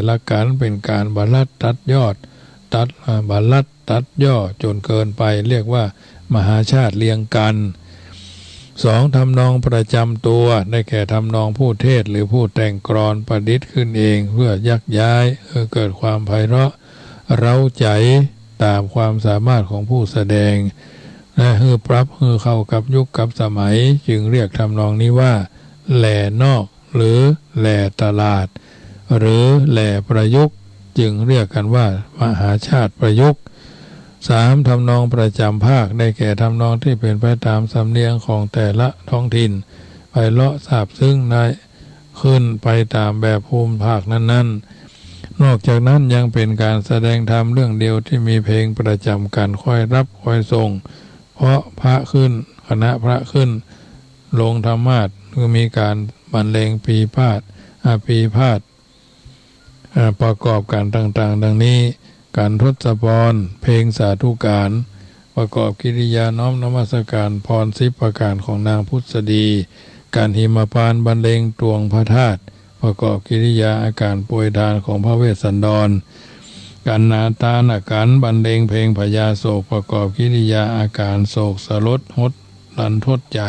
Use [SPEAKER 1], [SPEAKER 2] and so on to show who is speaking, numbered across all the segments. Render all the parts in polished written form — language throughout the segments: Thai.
[SPEAKER 1] ละกันเป็นการบรรลัดตัดยอดบรรลัดตัดย่อจนเกินไปเรียกว่ามหาชาติเรียงกันสองทำนองประจำตัวได้แก่ทำนองผู้เทศหรือผู้แต่งกลอนประดิษฐ์ขึ้นเองเพื่อยักย้ายเกิดความไพเราะเร้าใจตามความสามารถของผู้แสดงและปรับเข้ากับยุคกับสมัยจึงเรียกทำนองนี้ว่าแหล่นอกหรือแหล่ตลาดหรือแหล่ประยุกต์จึงเรียกกันว่ามหาชาติประยุกต์สามทำนองประจำภาคได้แก่ทำนองที่เป็นไปตามสำเนียงของแต่ละท้องถิ่นไพเราะซาบซึ้งได้ขึ้นไปตามแบบภูมิภาคนั้นๆนอกจากนั้นยังเป็นการแสดงธรรมเรื่องเดียวที่มีเพลงประจำกันคอยรับคอยส่งเพราะพระขึ้นคณะพระขึ้นลงธรรมาสน์คือมีการบรรเลงปีพาทประกอบการต่างๆดังนี้การทศพรเพลงสาธุการประกอบกิริยาน้อมนมัสการพร10ประการของนางพุทธดีการหิมพานต์บรรเลงตวงพระธาตุประกอบกิริยาอาการป่วยทานของพระเวสสันดรการนาตานาการบรรเลงเพลงพญาโศกประกอบกิริยาอาการโศกสลดหดรันทดใจ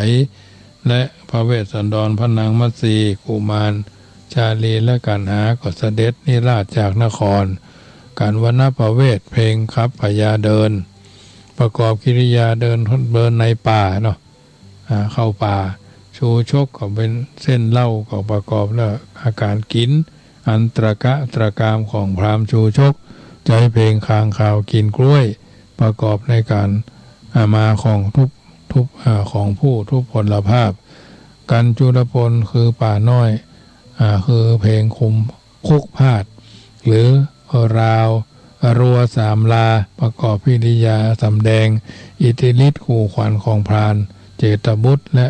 [SPEAKER 1] และพระเวสสันดรพระนางมัตสีกุมารชาลีและกันหาก็เสด็จนิราชจากนครการวรรณประเวทเพลงครับพญาเดินประกอบกิริยาเดินในป่าเนาะเข้าป่าชูชกก็เป็นเส้นเล่าก็ประกอบแล้วอาการกินอันตรกามของพราหมณ์ชูชกใจเพลงคางข่าวกินกล้วยประกอบในการมาของทุบของผู้ทุพพลภาพกันจุลพลคือป่าน้อยคือเพลงคุกพาดหรือราวรัวสามลาประกอบพิริยาสำแดงอิทธิฤทธิ์ขู่ขวัญของพรานเจตบุตรและ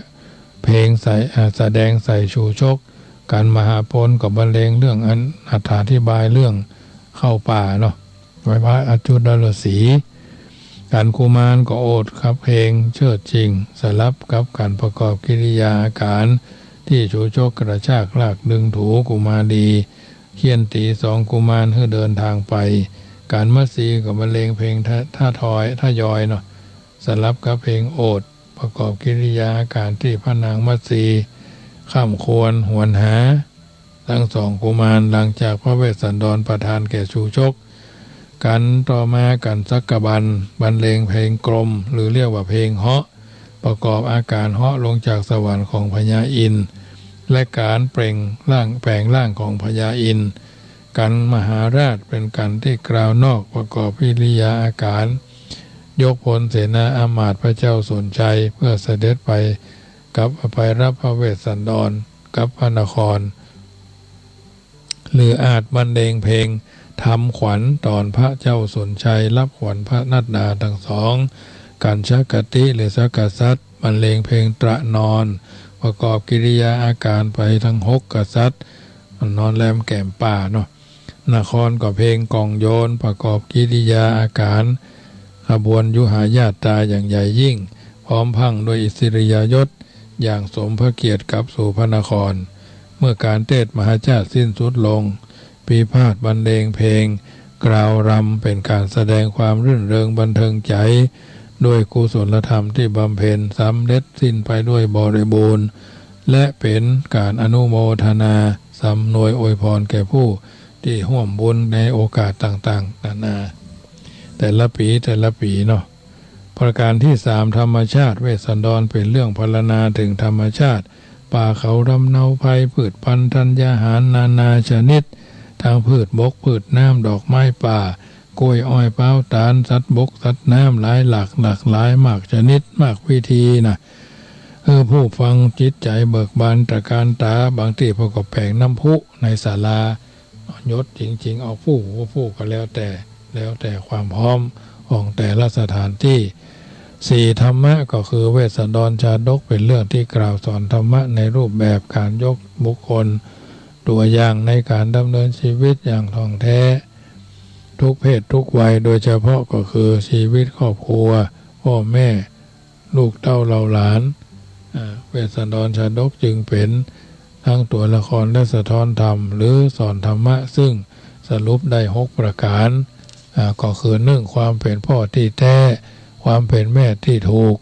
[SPEAKER 1] เพลงแสดงใส่ชูชกการมหาพลกับบรรเลงเรื่องอธิบายเรื่องเข้าป่าเนาะไว้พระอจุดลสีการกุมารก็โอดครับเพลงเชิดจริงสลับกับการประกอบกิริยาอาการที่ชูชกกระชากลากดึงถูกุมารีเคียนตีสองกุมารให้เดินทางไปการมัตสีกับบรรเลงเพลงท่ายอยเนาะสลับกับเพลงโอดประกอบกิริยาอาการที่พระนางมัตสีข้ามควรหวนหาทั้งสองกุมารหลังจากพระเวสสันดรประทานแก่ชูชกกันต่อมากันสักกบันบรรเลงเพลงกลมหรือเรียกว่าเพลงเหาะประกอบอาการเหาะลงจากสวรรค์ของพญาอินทร์และการแปลงร่างของพญาอินทร์กันมหาราชเป็นกันที่กล่าวนอกประกอบพิริยาอาการยกพลเสนาอามาตย์พระเจ้าสนใจเพื่อเสด็จไปรับพระเวสสันดรกับพระนครหรืออาจบรรเลงเพลงทำขวัญตอนพระเจ้าสนชัยรับขวัญพระนัดดาทั้งสองการชักกติหรือสักกษัตริย์บรรเลงเพลงตระนอนประกอบกิริยาอาการไปทั้ง6กษัตริย์นอนแรมแก้มป่าเนาะนครก็เพลงกองโยนประกอบกิริยาอาการขบวนยุหญาตราอย่างใหญ่ยิ่งพร้อมพังโดยอิสริยยศอย่างสมพระเกียรติกับสู่พระนครเมื่อการเทศมหาชาติสิ้นสุดลงปีพาทย์บรรเลงเพลงกล่าวรำเป็นการแสดงความรื่นเริงบันเทิงใจด้วยกุศลธรรมที่บำเพ็ญสำเร็จสิ้นไปด้วยบริบูรณ์และเป็นการอนุโมทนาสำนวยอวยพรแก่ผู้ที่ร่วมบุญในโอกาสต่างๆนานาแต่ละปีเนาะประการที่3ธรรมชาติเวสสันดรเป็นเรื่องพรรณนาถึงธรรมชาติป่าเขาลำเนาภัยพืชพันธุ์ธัญญาหารนานาชนิดทางพืชบกพืชน้ำดอกไม้ป่ากล้วยอ้อยเป้าตาลสัตว์บกสัตว์น้ำหลายหลากหลายมากชนิดมากวิธีนะผู้ฟังจิตใจเบิกบานตระการตาบางที่พอกับแผงน้ำพุในศาลายศจริงๆเอาผู้ก็แล้วแต่ความพร้อมของแต่ละสถานที่4ธรรมะก็คือเวสสันดรชาดกเป็นเรื่องที่กล่าวสอนธรรมะในรูปแบบการยกบุคคลตัวอย่างในการดำเนินชีวิตอย่างท่องแท้ทุกเพศทุกวัยโดยเฉพาะก็คือชีวิตครอบครัวพ่อแม่ลูกเต้าเหล่าหลานเวสสันดรชาดกจึงเป็นทั้งตัวละครและสะท้อนธรรมหรือสอนธรรมะซึ่ง รุปได้6ประการก็คือ1ความเป็นพ่อที่แท้ความเป็นแม่ที่ถูก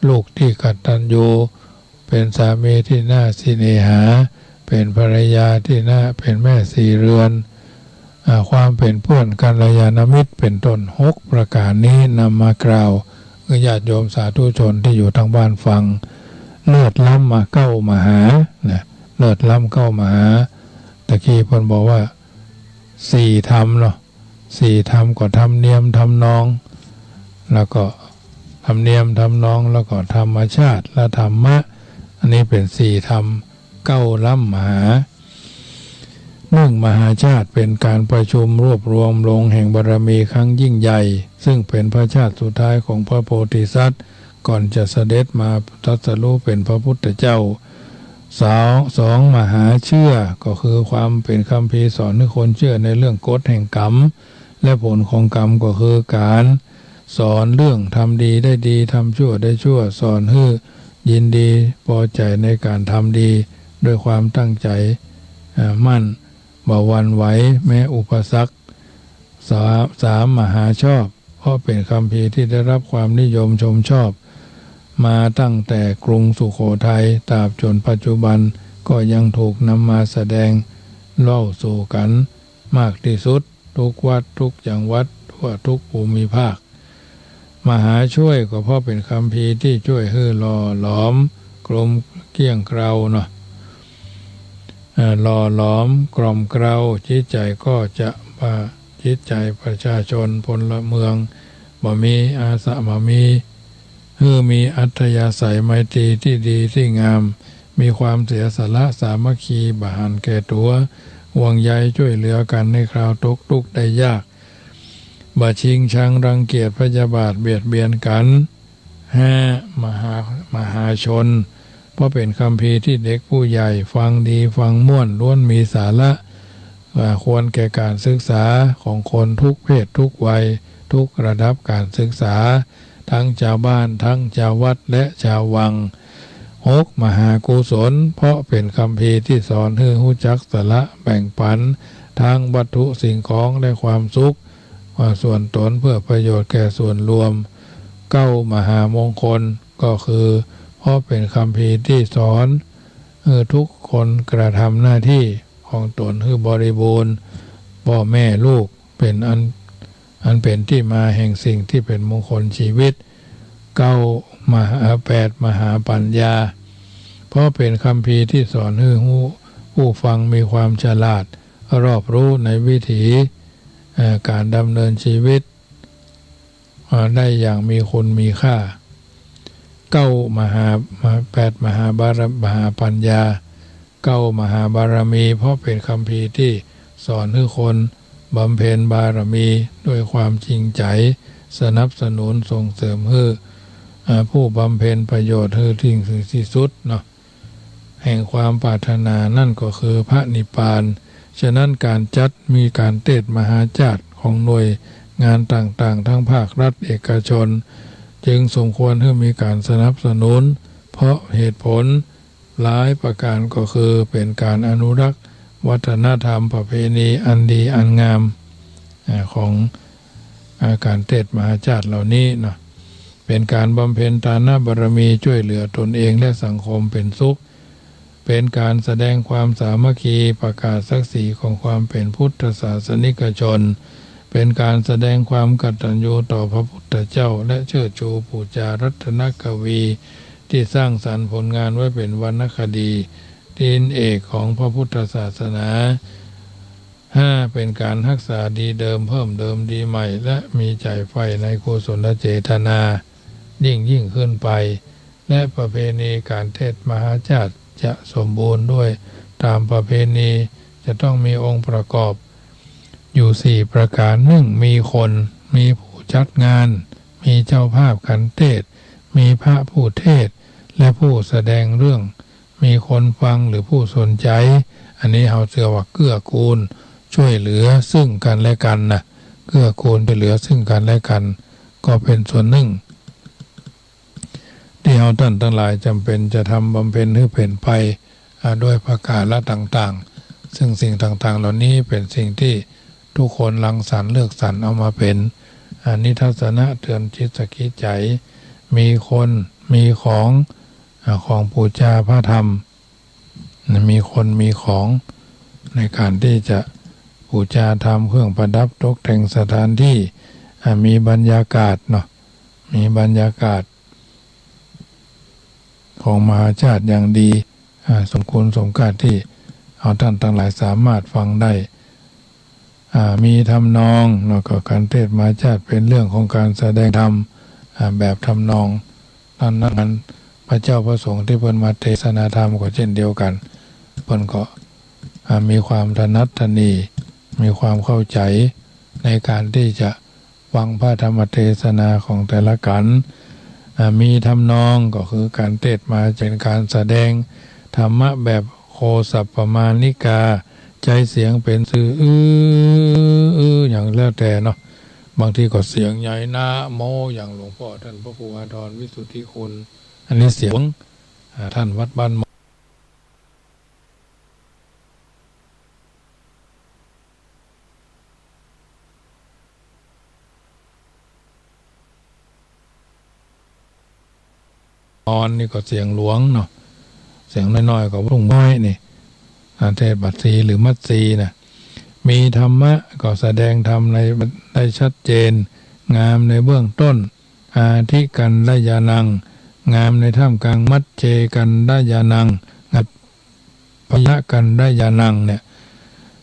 [SPEAKER 1] ลูกที่กตัญญูเป็นสามีที่น่าสิเนหาเป็นภรรยาที่น่าเป็นแม่สี่เรือนความเป็นเพื่อนกัลยาณมิตรเป็นต้น6ประการนี้นำมากล่าวญาติโยมสาธุชนที่อยู่ทางบ้านฟังเลิศล้ำมาเก้ามหานะเลิศล้ำเก้ามหาตะกี้เพิ่นบอกว่า4ธรรมเนาะ4ธรรมก็ธรรมเนียมธรรมนองแล้วก็ธรรมเนียมธรรมนองแล้วก็ธรรมชาติและธรรมะอันนี้เป็น4ธรรมเก้าล้ำมหามหาชาติเป็นการประชุมรวบรวมลงแห่งบารมีครั้งยิ่งใหญ่ซึ่งเป็นพระชาติสุดท้ายของพระโพธิสัตว์ก่อนจะเสด็จมาตรัสรู้เป็นพระพุทธเจ้าสองมหาเชื่อก็คือความเป็นคำพีสอนให้คนเชื่อในเรื่องกฎแห่งกรรมและผลของกรรมก็คือการสอนเรื่องทำดีได้ดีทำชั่วได้ชั่วสอนให้ยินดีพอใจในการทำดีด้วยความตั้งใจมั่นบ่หวั่นไหวแม้อุปสรรคสามมหาชอบเพราะเป็นคำพีที่ได้รับความนิยมชมชอบมาตั้งแต่กรุงสุโขทัยตราบจนปัจจุบันก็ยังถูกนำมาแสดงเล่าสู่กันมากที่สุดทุกวัดทุกจังหวัดทั่วทุกภูมิภาคมหาช่วยก็เพราะเป็นคำพีที่ช่วยให้หล่อหลอมกลมเกลี้ยงเกลาเนาะหล่อหลอมกล่อมเกลาจิตใจก็จะจิตใจประชาชนพลเมืองบ่มีอาสาบ่มีมีอัธยาศัยไมตรีที่ดีที่งามมีความเสียสละสามัคคีบาหันแก่ตัวห่วงใยช่วยเหลือกันในคราวตกทุกข์ได้ยากบ่ชิงชังรังเกียจพยาบาทเบียดเบียนกันมหาชนเพราะเป็นคำพีที่เด็กผู้ใหญ่ฟังดีฟังม่วนล้วนมีสาระควรแก่การศึกษาของคนทุกเพศทุกวัยทุกระดับการศึกษาทั้งชาวบ้านทั้งชาววัดและชาววังมหากุศลเพราะเป็นคำพีที่สอนให้รู้จักสละแบ่งปันทั้งวัตถุสิ่งของและความสุขส่วนตนเพื่อประโยชน์แก่ส่วนรวมมหามงคลก็คือเพราะเป็นคำพีที่สอนทุกคนกระทำหน้าที่ของตนให้บริบูรณ์พ่อแม่ลูกเป็นอันเป็นที่มาแห่งสิ่งที่เป็นมงคลชีวิตมหาปัญญาเพราะเป็นคำพีที่สอนให้ผู้ฟังมีความฉลาดรอบรู้ในวิถีการดำเนินชีวิตได้อย่างมีคุณมีค่ามหาปัญญามหาบารมีเพราะเป็นคำพีที่สอนให้คนบำเพ็ญบารมีด้วยความจริงใจสนับสนุนส่งเสริมให้ผู้บำเพ็ญประโยชน์ให้ถึงที่สุดเนาะแห่งความปรารถนานั่นก็คือพระนิพพานฉะนั้นการจัดมีการเทศมหาจาร์ของหน่วยงานต่างๆทั้งภาครัฐเอกชนจึงสมควรให้มีการสนับสนุนเพราะเหตุผลหลายประการก็คือเป็นการอนุรักษ์วัฒนธรรมประเพณีอันดีอันงามของการเทศมหาจาร์เหล่านี้เนาะเป็นการบำเพ็ญทานบารมีช่วยเหลือตนเองและสังคมเป็นสุขเป็นการแสดงความสามัคคีประกาศศักดิ์ศรีของความเป็นพุทธศาสนิกชนเป็นการแสดงความกตัญญูต่อพระพุทธเจ้าและเชิดชูปูจารัตนกวีที่สร้างสรรค์ผลงานไว้เป็นวรรณคดีดินเอกของพระพุทธศาสนาเป็นการรักษาดีเดิมเพิ่มเติมดีใหม่และมีใจใฝ่ในกุศลเจตนายิ่งขึ้นไปและประเพณีการเทศมหาจาร์จะสมบูรณ์ด้วยตามประเพณีจะต้องมีองค์ประกอบอยู่4ประการมีคนมีผู้จัดงานมีเจ้าภาพการเทศมีพระผู้เทศและผู้แสดงเรื่องมีคนฟังหรือผู้สนใจอันนี้เราเชื่อว่าเกื้อกูลช่วยเหลือซึ่งกันและกันนะเกื้อกูลช่วยเหลือซึ่งกันและกันก็เป็นส่วนหนึ่งที่เราท่านทั้งหลายจำเป็นจะทำบำเพ็ญให้เป็นไปด้วยประกาศละต่างๆซึ่งสิ่งต่างๆเหล่านี้เป็นสิ่งที่ ทุกคนรังสรรค์เลือกสรรเอามาเป็นนิทัศนะเตือนจิตสกิจใจมีคนมีของปูชาพระธรรมมีคนมีของในการที่จะบูชาธรรมเครื่องประดับตกแต่งสถานที่มีบรรยากาศเนาะมีบรรยากาศของมหาชาติอย่างดีสมควรสมการที่เอาท่านทั้งหลายสามารถฟังได้มีทำนองแล้วก็การเทศน์มหาชาติเป็นเรื่องของการแสดงธรรมแบบทำนองนั้นพระเจ้าพระสงฆ์ที่เพิ่นมาเทศนาธรรมก็เช่นเดียวกันเพิ่นก็มีความถนัดถนีมีความเข้าใจในการที่จะฟังพระธรรมเทศนาของแต่ละกันมีทำนองก็คือการเทศน์มาเป็นการแสดงธรรมะแบบโคสัพพมานิกาใจเสียงเป็นสื่ออย่างแล้วแต่เนาะบางทีก็เสียงใหญ่นะโมอย่างหลวงพ่อท่านพระครูอาทรวิสุทธิคุณอันนี้เสียงท่านวัดบ้านนี่ก็เสียงหลวงเนาะเสียงน้อยๆก็รุ่งน้อยนี่เทศบัตรีหรือมัตสีนะมีธรรมะก็แสดงธรรมในได้ชัดเจนงามในเบื้องต้นอาทิกันได้ยานังงามในท่ามกลางมัจเจกันได้ยานังงัดพยะกันได้ยานังเนี่ย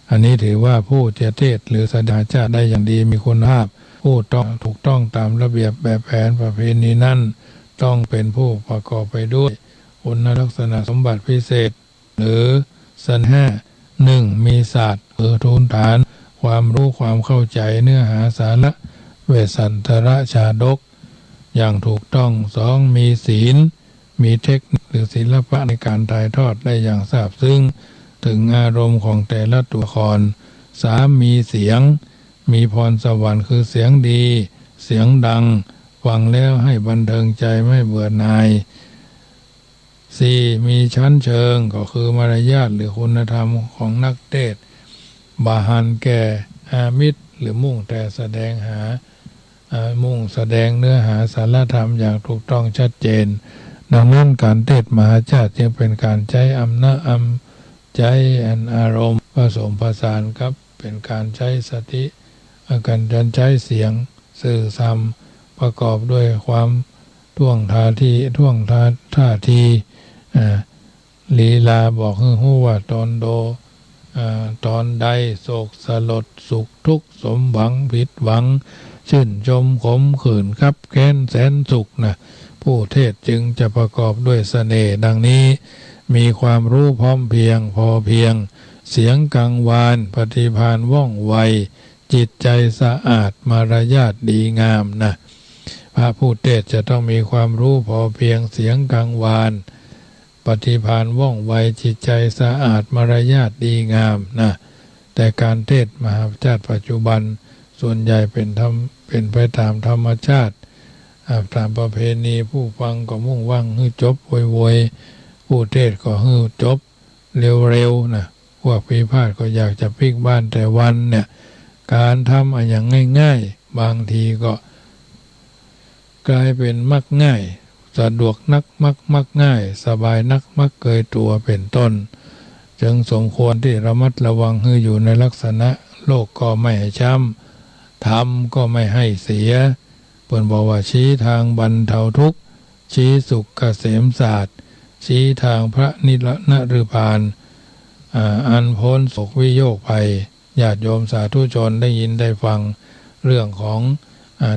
[SPEAKER 1] อันนี้ถือว่าผู้เทศหรือแสดงชาติได้อย่างดีมีคุณภาพผู้ต้องถูกต้องตามระเบียบแบบแผนประเพณีนั้นต้องเป็นผู้ประกอบไปด้วยคุณลักษณะสมบัติพิเศษหรือสันห้า1มีศาสตร์ทุนฐานความรู้ความเข้าใจเนื้อหาสาระเวสสันตระชาดกอย่างถูกต้อง2มีศีลมีเทคนิคหรือศิลปะในการถ่ายทอดได้อย่างซาบซึ้งถึงอารมณ์ของแต่ละตัวละคร3มีเสียงมีพรสวรรค์คือเสียงดีเสียงดังฟังแล้วให้บันเทิงใจไม่เบื่อหน่าย4มีชั้นเชิงก็คือมารยาทหรือคุณธรรมของนักเทศน์บาหันแก่อามิตรหรือมุ่งแต่แสดงเนื้อหาสารธรรมอย่างถูกต้องชัดเจนดังนั้นการเทศน์มหาชาติจึงเป็นการใช้ใจอารมณ์ผสมผสานครับเป็นการใช้สติการใช้เสียงสื่อซ้ำประกอบด้วยความท่วงท่าทีลีลาบอกให้รู้ว่าตอนใดโศกสลดสุขทุกข์สมหวังผิดหวังชื่นชมขมขื่นครับแค้นแสนสุขนะผู้เทศจึงจะประกอบด้วยเสน่ห์ดังนี้มีความรู้พร้อมเพรียงพอเพียงเสียงกังวานปฏิภาณว่องไวจิตใจสะอาดมารยาทดีงามนะพระผู้เทศจะต้องมีความรู้พอเพียงเสียงกังวานปฏิภาณว่องไวจิตใจสะอาดมารยาทดีงามนะแต่การเทศมหาชาติปัจจุบันส่วนใหญ่เป็นไปตามธรรมชาติตามประเพณีผู้ฟังก็มุ่งหวังให้จบโวยผู้เทศก็ให้จบเร็วๆนะพวกพิพาทก็อยากจะพลิกบ้านแต่วันเนี่ยการทำอย่างง่ายๆบางทีก็กลายเป็นมักง่ายสะดวกนักมักง่ายสบายนักมักเกยตัวเป็นต้นจึงสมควรที่ระมัดระวังให้อยู่ในลักษณะโลกก็ไม่ให้ช้ำธรรมก็ไม่ให้เสียเพิ่นบอกว่าชี้ทางบรรเทาทุกข์ชี้สุขเกษมศาสตร์ชี้ทางพระนิรนฤพานอันพ้นโศกวิโยคภัยญาติโยมสาธุชนได้ยินได้ฟังเรื่องของ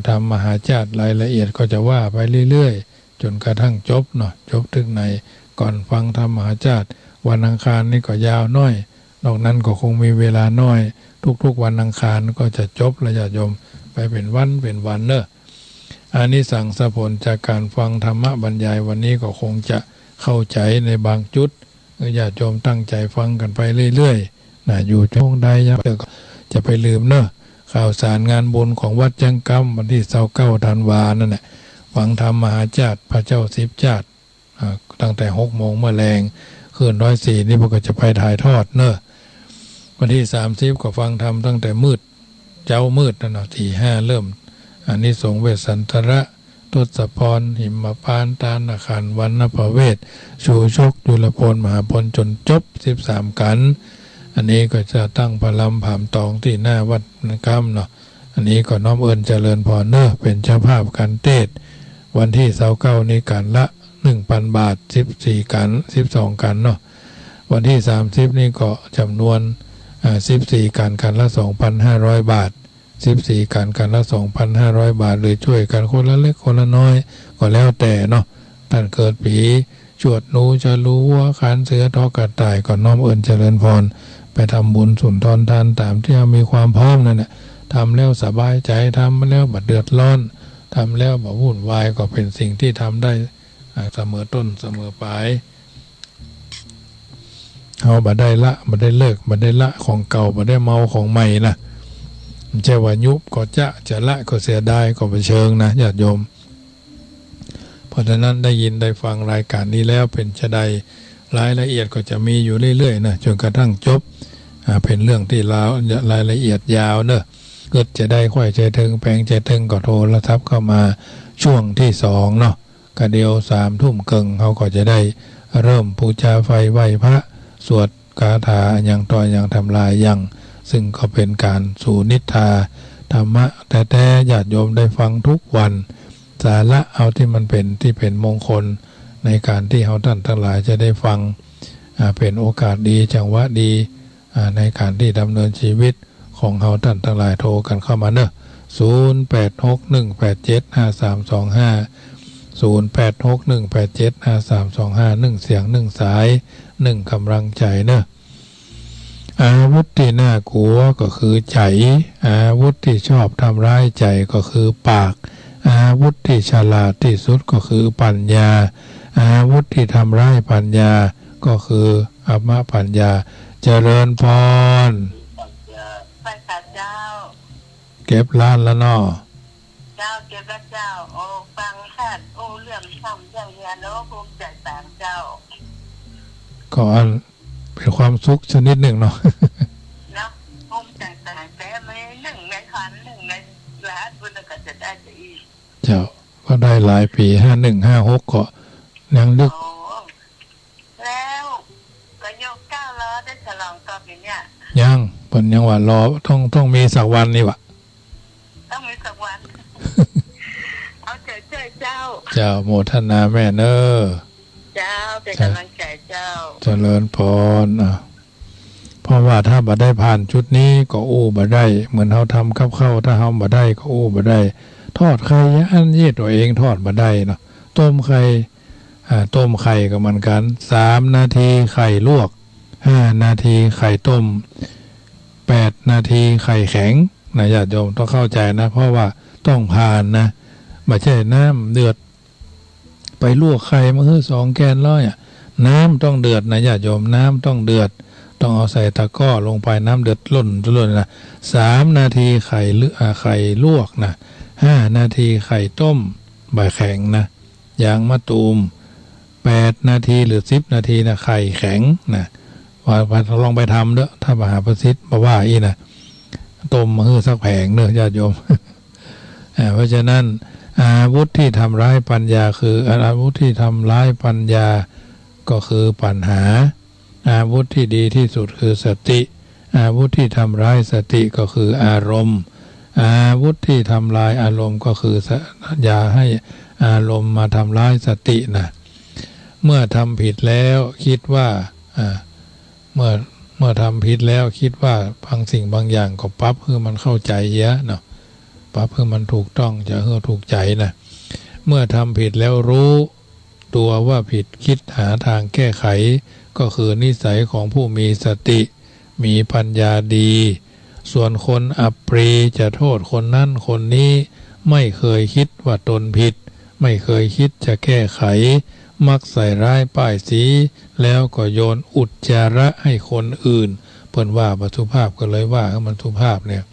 [SPEAKER 1] ธรรมมหาชาติรายละเอียดก็จะว่าไปเรื่อยๆจนกระทั่งจบถึงไหนก่อนฟังธรรมมหาชาติวันอังคารนี่ก็ยาวน้อยนอกนั้นก็คงมีเวลาน้อยทุกๆวันอังคารก็จะจบและญาติโยมไปเป็นวันเนอะอานิสงส์ผลจากการฟังธรรมะบรรยายวันนี้ก็คงจะเข้าใจในบางจุดญาติโยมตั้งใจฟังกันไปเรื่อยๆอยู่ช่วงใดจะไปลืมเนอะข่าวสารงานบุญของวัดจังกำวันที่29 ธันวานั่นแหละฟังธรรมมหาชาติพระเจ้า10 ชาติตั้งแต่6 โมงเมื่อแรงคืน104นี่พวกก็จะไปถ่ายทอดเนอะวันที่30ก็ฟังธรรมตั้งแต่มืด เจ้ามืดนั่นเนาะที่ห้าเริ่มอานิสงส์เวสสันตระทศพรหิมพานต์ตานาคันวันนภเวศชูชกยุลพลมหาพลจนจบ13กันอันนี้ก็จะตั้งพลัมผามตองที่หน้าวัดน้ำเนาะอันนี้ก็น้อมเอิญเจริญพรเนอะเป็นเจ้าภาพการเทศวันที่29นี้กันละ 1,000 บาท14กัน12กันเนาะวันที่30นี่ก็จำนวน14กันกันละ 2,500 บาท14กันกันละ 2,500 บาทหรือช่วยกันคนละเล็กคนละน้อยก็แล้วแต่เนาะท่านเกิดปีชวดหนูจะรู้ว่าขานเสือทอกระต่ายก็น้อมเอิญเจริญพรไปทำบุญสุนทรทานตามที่มีความพร้อมนั่นแหละทำแล้วสบายใจทำแล้วบัดเดือดร้อนทำแล้วบ่วุ่นวายก็เป็นสิ่งที่ทำได้เสมอต้นเสมอปลายเอาบ่ได้ละบ่ได้เลิกบ่ได้ละของเก่าบ่ได้เมาของใหม่นะไม่ใช่ว่ายุบก็จะละก็เสียดายก็ไปเชิงนะญาติโยมเพราะฉะนั้นได้ยินได้ฟังรายการนี้แล้วเป็นจะได้รายละเอียดก็จะมีอยู่เรื่อยๆนะจนกระทั่งจบเป็นเรื่องที่รายละเอียดยาวเนอะก็จะได้ค่อยใจถึงแปลงใจถึงก็โทรศัพท์เข้ามาช่วงที่2เนาะกะเดียว3 ทุ่มครึ่งเขาก็จะได้เริ่มบูชาไฟไหว้พระสวดคาถาอย่างต่ออย่างทำลายอย่างซึ่งก็เป็นการสู่นิทธาธรรมะแต่ญาติโยมได้ฟังทุกวันสาระเอาที่มันเป็นที่เป็นมงคลในการที่เขาท่านทั้งหลายจะได้ฟังเป็นโอกาสดีจังหวะดีในการที่ดำเนินชีวิตของเขาท่านทั้งหลายโทรกันเข้ามาเนอะ0861875325 0861875325 1เสียง1สาย1กำลังใจเนอะอาวุธที่น่ากลัวก็คือใจอาวุธที่ชอบทำร้ายใจก็คือปากอาวุธที่ฉลาดที่สุดก็คือปัญญาอาวุธที่ทำร้ายปัญญาก็คืออัมมปัญญาเจริญพร
[SPEAKER 2] พระเจ้า
[SPEAKER 1] เก็บล้านแล้วเนาะ
[SPEAKER 2] เจ้าเก็บแล้วเจ้าโอ้ฟังท่านโอ้เรื่องทำเรื่องเรียนแล้วภูมิใจตามเจ้า
[SPEAKER 1] ก็เป็นความสุขชนิดหนึ่งเนาะ
[SPEAKER 2] เนาะภูมิใจตามแต่ไม่หนึ่งในขันหนึ่งในล้านบุญก็จะได้จะอีก
[SPEAKER 1] เจ้าก็ได้หลายปี5156ก็ยังลึก
[SPEAKER 2] แล้วก็ยก9ล้อได้ฉลองต่อไปเนี่ย
[SPEAKER 1] ยังเพิ่นยังว่ารอต้องมีสักวันนี่วะ
[SPEAKER 2] ต้องมีสักวันเอาใจเ
[SPEAKER 1] จ้าโมทนาแม่เนอ
[SPEAKER 2] เจ้าเป็นกำลังใจเจ้า
[SPEAKER 1] เจริญพรเพราะว่าถ้าบ่ได้ผ่านชุดนี้ก็บ่ได้เหมือนเฮาทำกับข้าวถ้าเฮาบ่ได้ก็บ่ได้ทอดไข่อันนี้ตัวเองทอดบ่ได้เนาะต้มไข่ก็เหมือนกัน3 นาทีไข่ลวก5 นาทีไข่ต้ม8 นาทีไข่แข็งนะญาติโยมต้องเข้าใจนะเพราะว่าต้องผ่านนะไม่ใช่น้ำเดือดไปลวกไข่มาคือ2 แกนร้อยน้ำต้องเดือดนะญาติโยมน้ำต้องเดือดต้องเอาใส่ตะกร้อลงไปน้ำเดือดล้นนะ3 นาทีไข่ลวกนะ5 นาทีไข่ต้มใบแข็งนะยางมะตูม8 นาทีหรือ10 นาทีนะไข่แข็งนะว่าลองไปทำเด้อถ้ามหาประสิทธิ์มาว่าอีนะต้มมาคือสักแผงเด้อญาติโยมเพราะฉะนั้นอาวุธที่ทำร้ายปัญญาคืออาวุธที่ทำร้ายปัญญาก็คือปัญหาอาวุธที่ดีที่สุดคือสติอาวุธที่ทำร้ายสติก็คืออารมณ์อาวุธที่ทำลายอารมณ์ก็คืออย่าให้อารมณ์มาทำร้ายสตินะเมื่อทำผิดแล้วคิดว่าเมื่อทำผิดแล้วคิดว่าบางสิ่งบางอย่างก็ปั๊บคือมันเข้าใจเยอะเนาะปั๊บคือมันถูกต้องจะเพื่อถูกใจนะเมื่อทำผิดแล้วรู้ตัวว่าผิดคิดหาทางแก้ไขก็คือนิสัยของผู้มีสติมีปัญญาดีส่วนคนอัปรีจะโทษคนนั้นคนนี้ไม่เคยคิดว่าตนผิดไม่เคยคิดจะแก้ไขมักใส่ร้ายป้ายสีแล้วก็โยนอุจจาระให้คนอื่นเพิ่นว่าบ่สุภาพก็เลยว่ามันสุภาพเนี่ย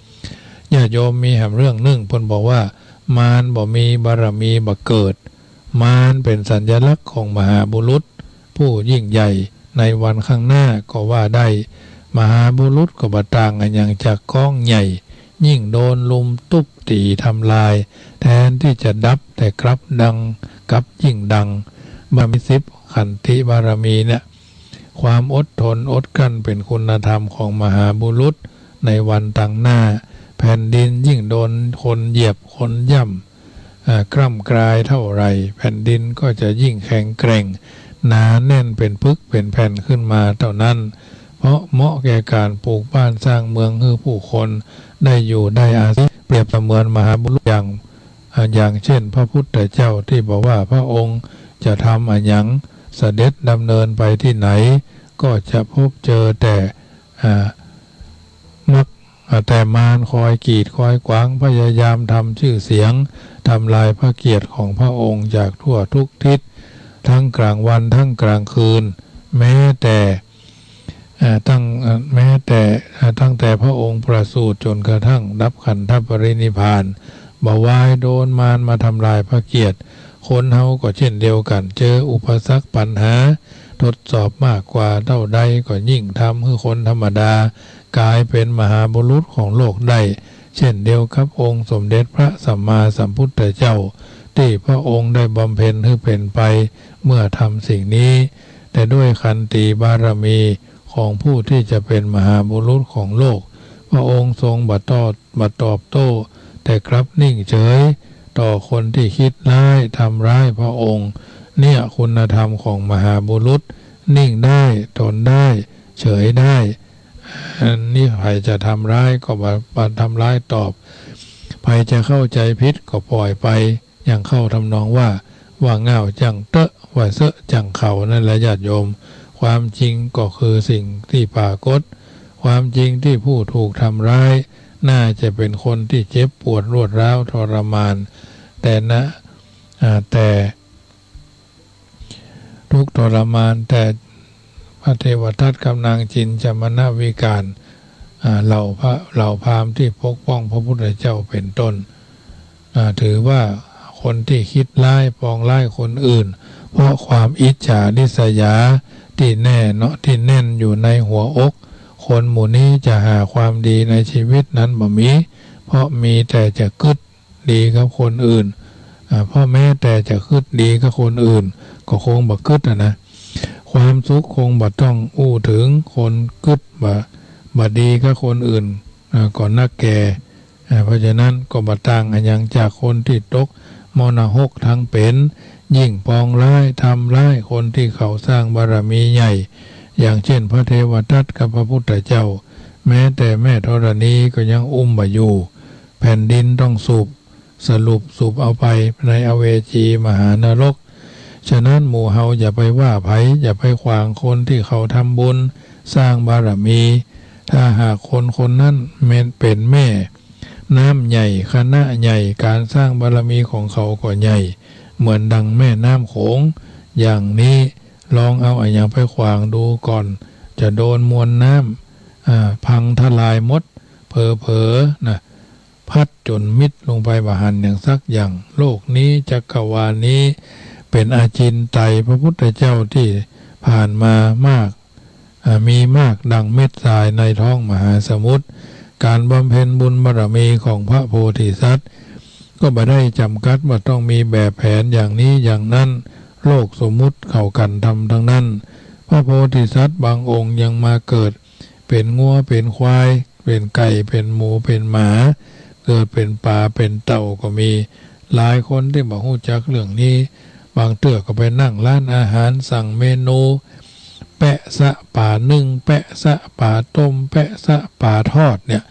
[SPEAKER 1] ญาติโยมมีเรื่องหนึ่งเพิ่นบอกว่ามารบ่มีบารมีบ่เกิดมารเป็นสัญลักษณ์ของมหาบุรุษผู้ยิ่งใหญ่ในวันข้างหน้าก็ว่าได้มหาบุรุษก็บ่ต่างกันอย่างจากก้องใหญ่ ยิ่งโดนลุมตุบตีทำลายแทนที่จะดับแต่กลับดังกับยิ่งดังบารมี10ขันธิบารมีเนี่ยความอดทนอดกลั้นเป็นคุณธรรมของมหาบุรุษในวันต่างหน้าแผ่นดินยิ่งโดนคนเหยียบคนย่ำกร่ำกรายเท่าไรแผ่นดินก็จะยิ่งแข็งแกร่งหนาแน่นเป็นพึกเป็นแผ่นขึ้นมาเท่านั้นเพราะเหมาะแก่การปลูกบ้านสร้างเมืองให้ผู้คนได้อยู่ได้อาศัยเปรียบเสมือนมหาบุรุษอย่างเช่นพระพุทธเจ้าที่บอกว่าพระองค์จะทำอะไรเสด็จดำเนินไปที่ไหนก็จะพบเจอแต่แต่มารคอยกีดคอยขวางพยายามทำชื่อเสียงทำลายพระเกียรติของพระองค์จากทั่วทุกทิศทั้งกลางวันทั้งกลางคืนแม้แต่ตั้งแต่พระองค์ประสูติจนกระทั่งดับขันธปรินิพพานบ่าวายโดนมารมาทำลายพระเกียรติคนเฮาก็เช่นเดียวกันเจออุปสรรคปัญหาทดสอบมากกว่าเท่าใดก็ยิ่งทำให้คนธรรมดากลายเป็นมหาบุรุษของโลกได้เช่นเดียวกับองค์สมเด็จพระสัมมาสัมพุทธเจ้าที่พระองค์ได้บำเพ็ญให้เป็นไปเมื่อทำสิ่งนี้แต่ด้วยขันติบารมีของผู้ที่จะเป็นมหาบุรุษของโลกพระองค์ทรงบัดตอบโต้แต่กลับนิ่งเฉยต่อคนที่คิดร้ายทำร้ายพระองค์เนี่ยคุณธรรมของมหาบุรุษนิ่งได้ทนได้เฉยได้นี่ใครจะทำร้ายก็มาทำร้ายตอบใครจะเข้าใจผิดก็ปล่อยไปอย่างเข้าทำนองว่าเง่าจังเตอะว่าเสอะจังเขานั่นแหละญาติโยมความจริงก็คือสิ่งที่ปรากฏความจริงที่ผู้ถูกทำร้ายน่าจะเป็นคนที่เจ็บปวดรวดร้าวทรมานแต่ทุกทรมานแต่พระเทวทัตกำนางจินจามนาวิการเหล่าพราหมณ์ที่ปกป้องพระพุทธเจ้าเป็นต้นถือว่าคนที่คิดร้ายปองร้ายคนอื่นเพราะความอิจฉาริษยาที่แน่นอยู่ในหัวอกคนหมู่นี้จะหาความดีในชีวิตนั้นบ่มีเพราะมีแต่จะกึดดีกับคนอื่นเพราะแม้แต่จะกึดดีกับคนอื่นก็คงบ่กึดนะความสุขคงบ่ต้องอู้ถึงคนกึดบ่ดีกับคนอื่นก่อนนักแก่เพราะฉะนั้นก็บ่ต่างอย่างจากคนที่ตกมรณะทั้งเป็นยิ่งปองร้ายทำร้ายคนที่เขาสร้างบารมีใหญ่อย่างเช่นพระเทวทัตกับพระพุทธเจ้าแม้แต่แม่ธรณีก็ยังอุ้มบ่อยู่แผ่นดินต้องสูบเอาไปในอเวจีมหานรกฉะนั้นหมู่เฮาอย่าไปว่าไผอย่าไปขวางคนที่เขาทำบุญสร้างบารมีถ้าหากคนนั้นเป็นแม่น้ำใหญ่คณะใหญ่การสร้างบารมีของเขาก็ใหญ่เหมือนดังแม่น้ำโขงอย่างนี้ลองเอาอย่างไปขวางดูก่อนจะโดนมวลน้ำพังทลายมดเผลอนะพัดจนมิดลงไปบาหันอย่างสักอย่างโลกนี้จักรวาลนี้เป็นอาจินไตยพระพุทธเจ้าที่ผ่านมามากมีมากดังเม็ดทรายในท้องมหาสมุทรการบำเพ็ญบุญบารมีของพระโพธิสัตว์ก็บ่ได้จำกัดว่าต้องมีแบบแผนอย่างนี้อย่างนั้นโลกสมมุติเข้ากันทำทั้งนั้นพระโพธิสัตว์บางองค์ยังมาเกิดเป็นงัวเป็นควายเป็นไก่เป็นหมูเป็นหมาเกิดเป็นปลาเป็นเต่าก็มีหลายคนที่บอกฮู้จักเรื่องนี้บางเตื้อก็ไปนั่งร้านอาหารสั่งเมนูแปะสะป่านึ่งแปะสะป่าต้มแปะสะป่าทอดเนี่ย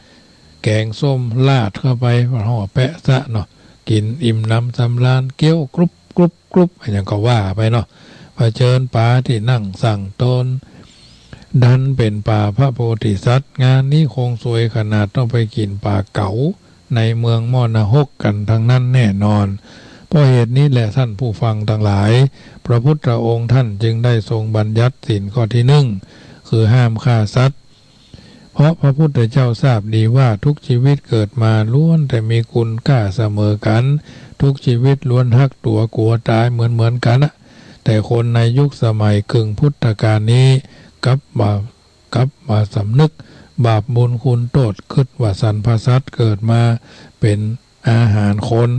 [SPEAKER 1] แกงส้มลาดเข้าไปห่อแปะสะเนาะกินอิ่มน้ำสำราญเกี้ยวกรุบอย่างก็ว่าไปเนาะเผชิญป่าที่นั่งสั่งต้นดันเป็นป่าพระโพธิสัตว์งานนี้คงสวยขนาดต้องไปกินป่าเก๋าในเมืองมอนะฮกกันทั้งนั้นแน่นอนเพราะเหตุนี้แหละท่านผู้ฟังทั้งหลายพระพุทธองค์ท่านจึงได้ทรงบัญญัติศีลข้อที่1คือห้ามฆ่าสัตว์เพราะพระพุทธเจ้าทราบดีว่าทุกชีวิตเกิดมาล้วนแต่มีคุณค่าเสมอกันทุกชีวิตล้วนฮักตัวกลัวตายเหมือนกันนะแต่คนในยุคสมัยกึ่งพุทธกาลนี้กลับมาสำนึก บาปบุญคุณโทษคิดว่าสรรพสัตว์เกิดมาเป็นอาหารคน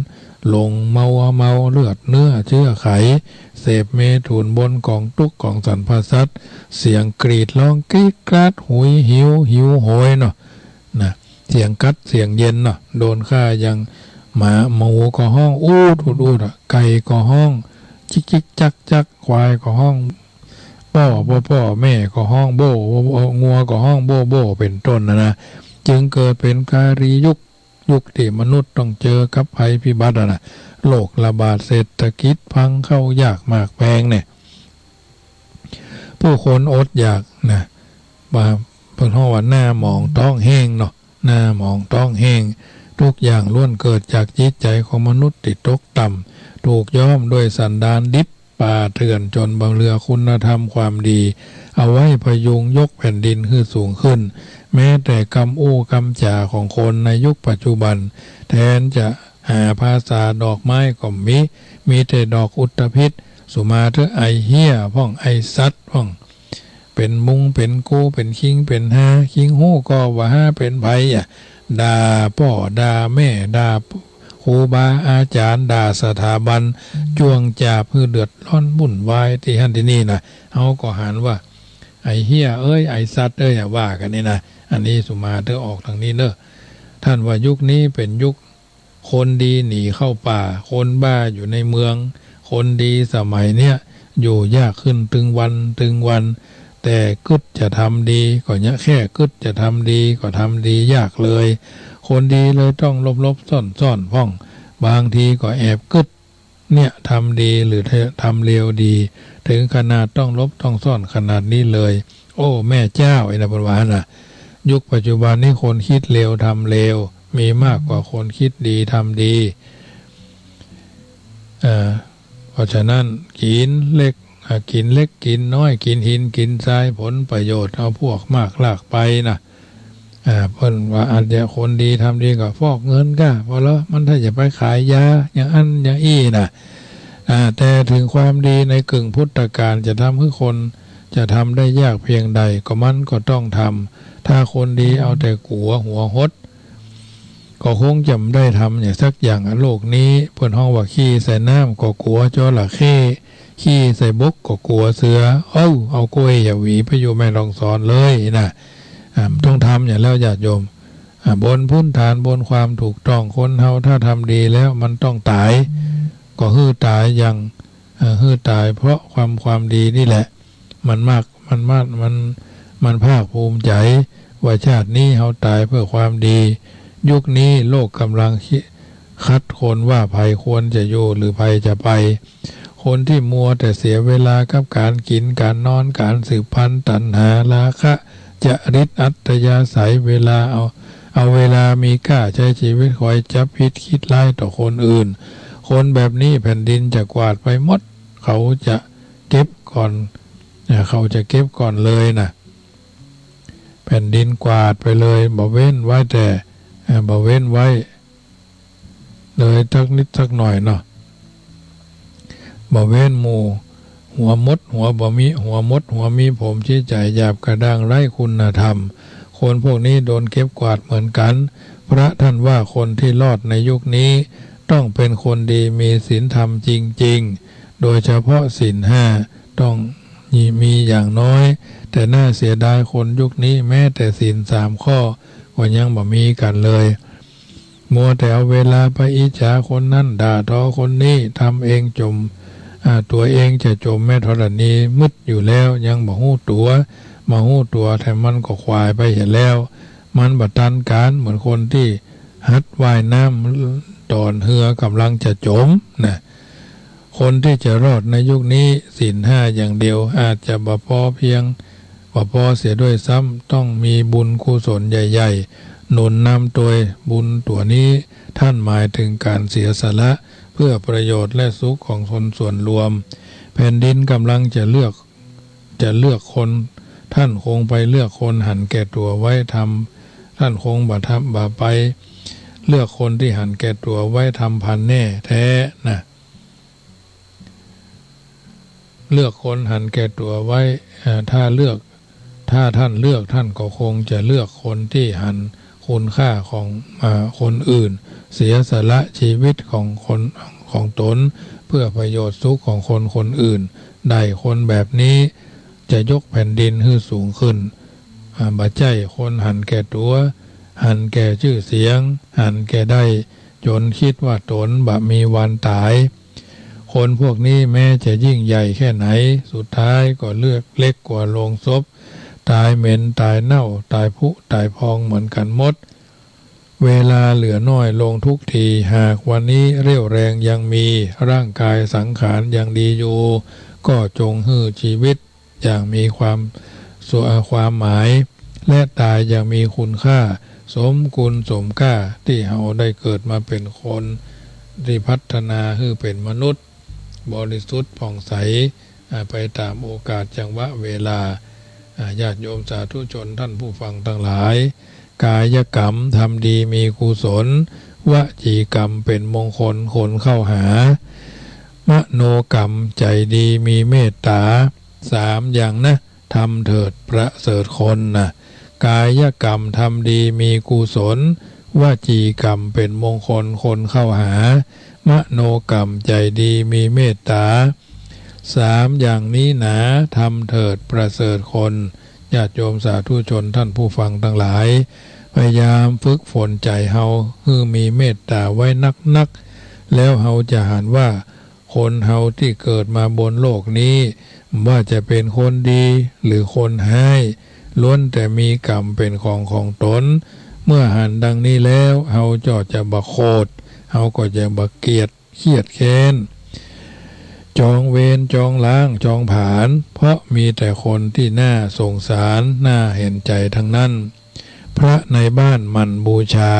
[SPEAKER 1] หลงเมาเลือดเนื้อเชื้อไขเสพเมถุนบนกองทุกข์ของสรรพสัตว์เสียงกรีดร้องกรีดกราดหุยหิวโหยเนาะนะเสียงกัดเสียงเย็นเนาะโดนฆ่ายังหมาหมูก็ห้องอูดไก่ก็ห้องจิกจักควายก็ห้องพ่อแม่ก็ห้องโบงัวก็ห้องโบเป็นต้นนะจึงเกิดเป็นการียุคที่มนุษย์ต้องเจอกับภัยพิบัตินะโรคระบาดเศรษฐกิจพังเข้ายากมากแพงเนี่ยผู้คนอดอยากนะมาเพิ่นฮ้อว่าหน้าหมองต้องแห้งเนาะหน้าหมองต้องแห้งทุกอย่างล้วนเกิดจากจิตใจของมนุษย์ติดตกต่ำถูกย้อมด้วยสันดานดิบป่าเถื่อนจนบำเรอคุณธรรมความดีเอาไว้พยุงยกแผ่นดินขึ้นสูงขึ้นแม้แต่กำอู้กำจ่าของคนในยุคปัจจุบันแทนจะหาภาษาดอกไม้ก็มีแต่ดอกอุตภิษสุมาเถอะไอเหี้ยพ่องไอซัดพ่องเป็นมุงเป็นกูเป็นคิงเป็นห้าคิงหู้ก็ว่าห้าเป็นไผด่าพ่อด่าแม่ด่าครูบาอาจารย์ด่าสถาบันจ้วงจาเพื่อเดือดร้อนวุ่นวายที่ฮั่นที่นี่นะเฮาก็หันว่าไอเหี้ยเอ้ยไอซัดเอ้ยว่ากันนี่นะอันนี้สุมาเถอะออกทางนี้เนอะท่านว่ายุคนี้เป็นยุคคนดีหนีเข้าป่าคนบ้าอยู่ในเมืองคนดีสมัยเนี้ยอยู่ยากขึ้นตึงวันแต่กึดจะทำดีก็เนี่ยแค่กึดจะทำดีก็ทำดียากเลยคนดีเลยต้องลบซ่อนพ่องบางทีก็แอบกึดเนี่ยทำดีหรือทำเลวดีถึงขนาดต้องลบต้องซ่อนขนาดนี้เลยโอ้แม่เจ้าไอ้นะปวานน่ะยุคปัจจุบันนี้คนคิดเลวทำเลวมีมากกว่าคนคิดดีทำดีเพราะฉะนั้นกินเล็กกินน้อยกินหินกินทรายผลประโยชน์เอาพวกมากลากไปนะเพิ่นว่าอาจจะคนดีทำดีก็ฟอกเงินก็พอแล้วมันถ้าจะไปขายยาอย่างอันอย่างอี้นะแต่ถึงความดีในกึ่งพุทธกาลจะทำให้คนจะทำได้ยากเพียงใดก็มันก็ต้องทำถ้าคนดีเอาแต่กัวหัวหดก็คงจำได้ทำอย่างสักอย่างโลกนี้เพิ่นห้องว่าขี้ใส่น้ำก็กลัวจระเข้ขี้ใส่บกก็กลัวเสือเอากล้วยอย่าหวีไปอยู่แม่ลองสอนเลยนะต้องทำอย่างแล้วญาติโยมบนพื้นฐานบนความถูกต้องคนเฮาถ้าทำดีแล้วมันต้องตายก็ตายอย่างตายเพราะความดีนี่แหละมันภาคภูมิใจว่าชาตินี้เฮาตายเพื่อความดียุคนี้โลกกำลังคัดคนว่าภัยควรจะอยู่หรือภัยจะไปคนที่มัวแต่เสียเวลากับการกินการนอนการสืบพันธุ์ตัณหาราคะจะริดอัตยาศัยเวลาเอาเวลามีค่าใช้ชีวิตคอยจับผิดคิดร้ายต่อคนอื่นคนแบบนี้แผ่นดินจะกวาดไปหมดเขาจะเก็บก่อนเลยนะแผ่นดินกวาดไปเลยบ่เว้นไว้แต่บ่เว้นไว้เลยสักนิดสักหน่อยเนาะบ่เว้นหมู่หัวมดหัวบ่มีหัวมดหัวมีผมชี้ใจหยาบกระด้างไร้คุณธรรมคนพวกนี้โดนเก็บกวาดเหมือนกันพระท่านว่าคนที่รอดในยุคนี้ต้องเป็นคนดีมีศีลธรรมจริงๆโดยเฉพาะศีลห้าต้องมีอย่างน้อยแต่น่าเสียดายคนยุคนี้แม้แต่ศีล3 ข้อก็ยังบ่มีกันเลยมัวแต่เอาเวลาไปอิจฉาคนนั้นด่าทอคนนี้ทำเองจมตัวเองจะจมแม่ธรณีมืดอยู่แล้วยังบ่ฮู้ตัวแต่มันก็ควายไปเห็นแล้วมันบัดตันการเหมือนคนที่หัดว่ายน้ำตอนเหือกำลังจะจมนะคนที่จะรอดในยุคนี้ศีล5อย่างเดียวอาจจะบ่พอเพียงบ่พอเสียด้วยซ้ำต้องมีบุญกุศลใหญ่ๆหนุนนำตัวบุญตัวนี้ท่านหมายถึงการเสียสละเพื่อประโยชน์และสุขของคนส่วนรวมแผ่นดินกำลังจะเลือกคนท่านคงไปเลือกคนหันแก่ตัวไว้ทำท่านคงบ่ไปเลือกคนที่หันแก่ตัวไว้ทำพันแน่แท้นะเลือกคนหันแก่ตัวไว้ถ้า ถ้าท่านเลือกท่านก็คงจะเลือกคนที่หันคุณค่าของคนอื่นเสียสละชีวิตของคนของตนเพื่อประโยชน์สุขของคนอื่นได้คนแบบนี้จะยกแผ่นดินให้สูงขึ้นบ่ใจคนหันแก่ตัวหันแก่ชื่อเสียงหันแก่ได้จนคิดว่าตนบ่มีวันตายคนพวกนี้แม้จะยิ่งใหญ่แค่ไหนสุดท้ายก็เลือกเล็กกว่าโลงศพตายเหม็นตายเน่าตายผุตายพองเหมือนกันหมดเวลาเหลือน้อยลงทุกทีหากวันนี้เรี่ยวแรงยังมีร่างกายสังขารยังดีอยู่ก็จงให้ชีวิตอย่างมีความหมายและตายอย่างมีคุณค่าสมคุณสมค่าที่เราได้เกิดมาเป็นคนที่พัฒนาให้เป็นมนุษย์บริสุทธิ์ผ่องใสไปตามโอกาสจังหวะเวลาญาติโยมสาธุชนท่านผู้ฟังทั้งหลายกายกรรมทำดีมีกุศลวจีกรรมเป็นมงคลคนเข้าหามโนกรรมใจดีมีเมตตา3อย่างนะทำเถิดประเสริฐคนนะกายกรรมทำดีมีกุศลวจีกรรมเป็นมงคลคนเข้าหามโนกรรมใจดีมีเมตตา3อย่างนี้หนาทำเถิดประเสริฐคนญาติโยมสาธุชนท่านผู้ฟังทั้งหลายพยายามฝึกฝนใจเฮาให้มีเมตตาไว้นักแล้วเฮาจะหันว่าคนเฮาที่เกิดมาบนโลกนี้ว่าจะเป็นคนดีหรือคนให้ล้วนแต่มีกรรมเป็นของตนเมื่อหันดังนี้แล้วเฮาจะบะโคดเฮาก็จะบะเกียดเครียดแค้นจองเวรจองล้างจองผานเพราะมีแต่คนที่น่าสงสารน่าเห็นใจทั้งนั้นพระในบ้านมันบูชา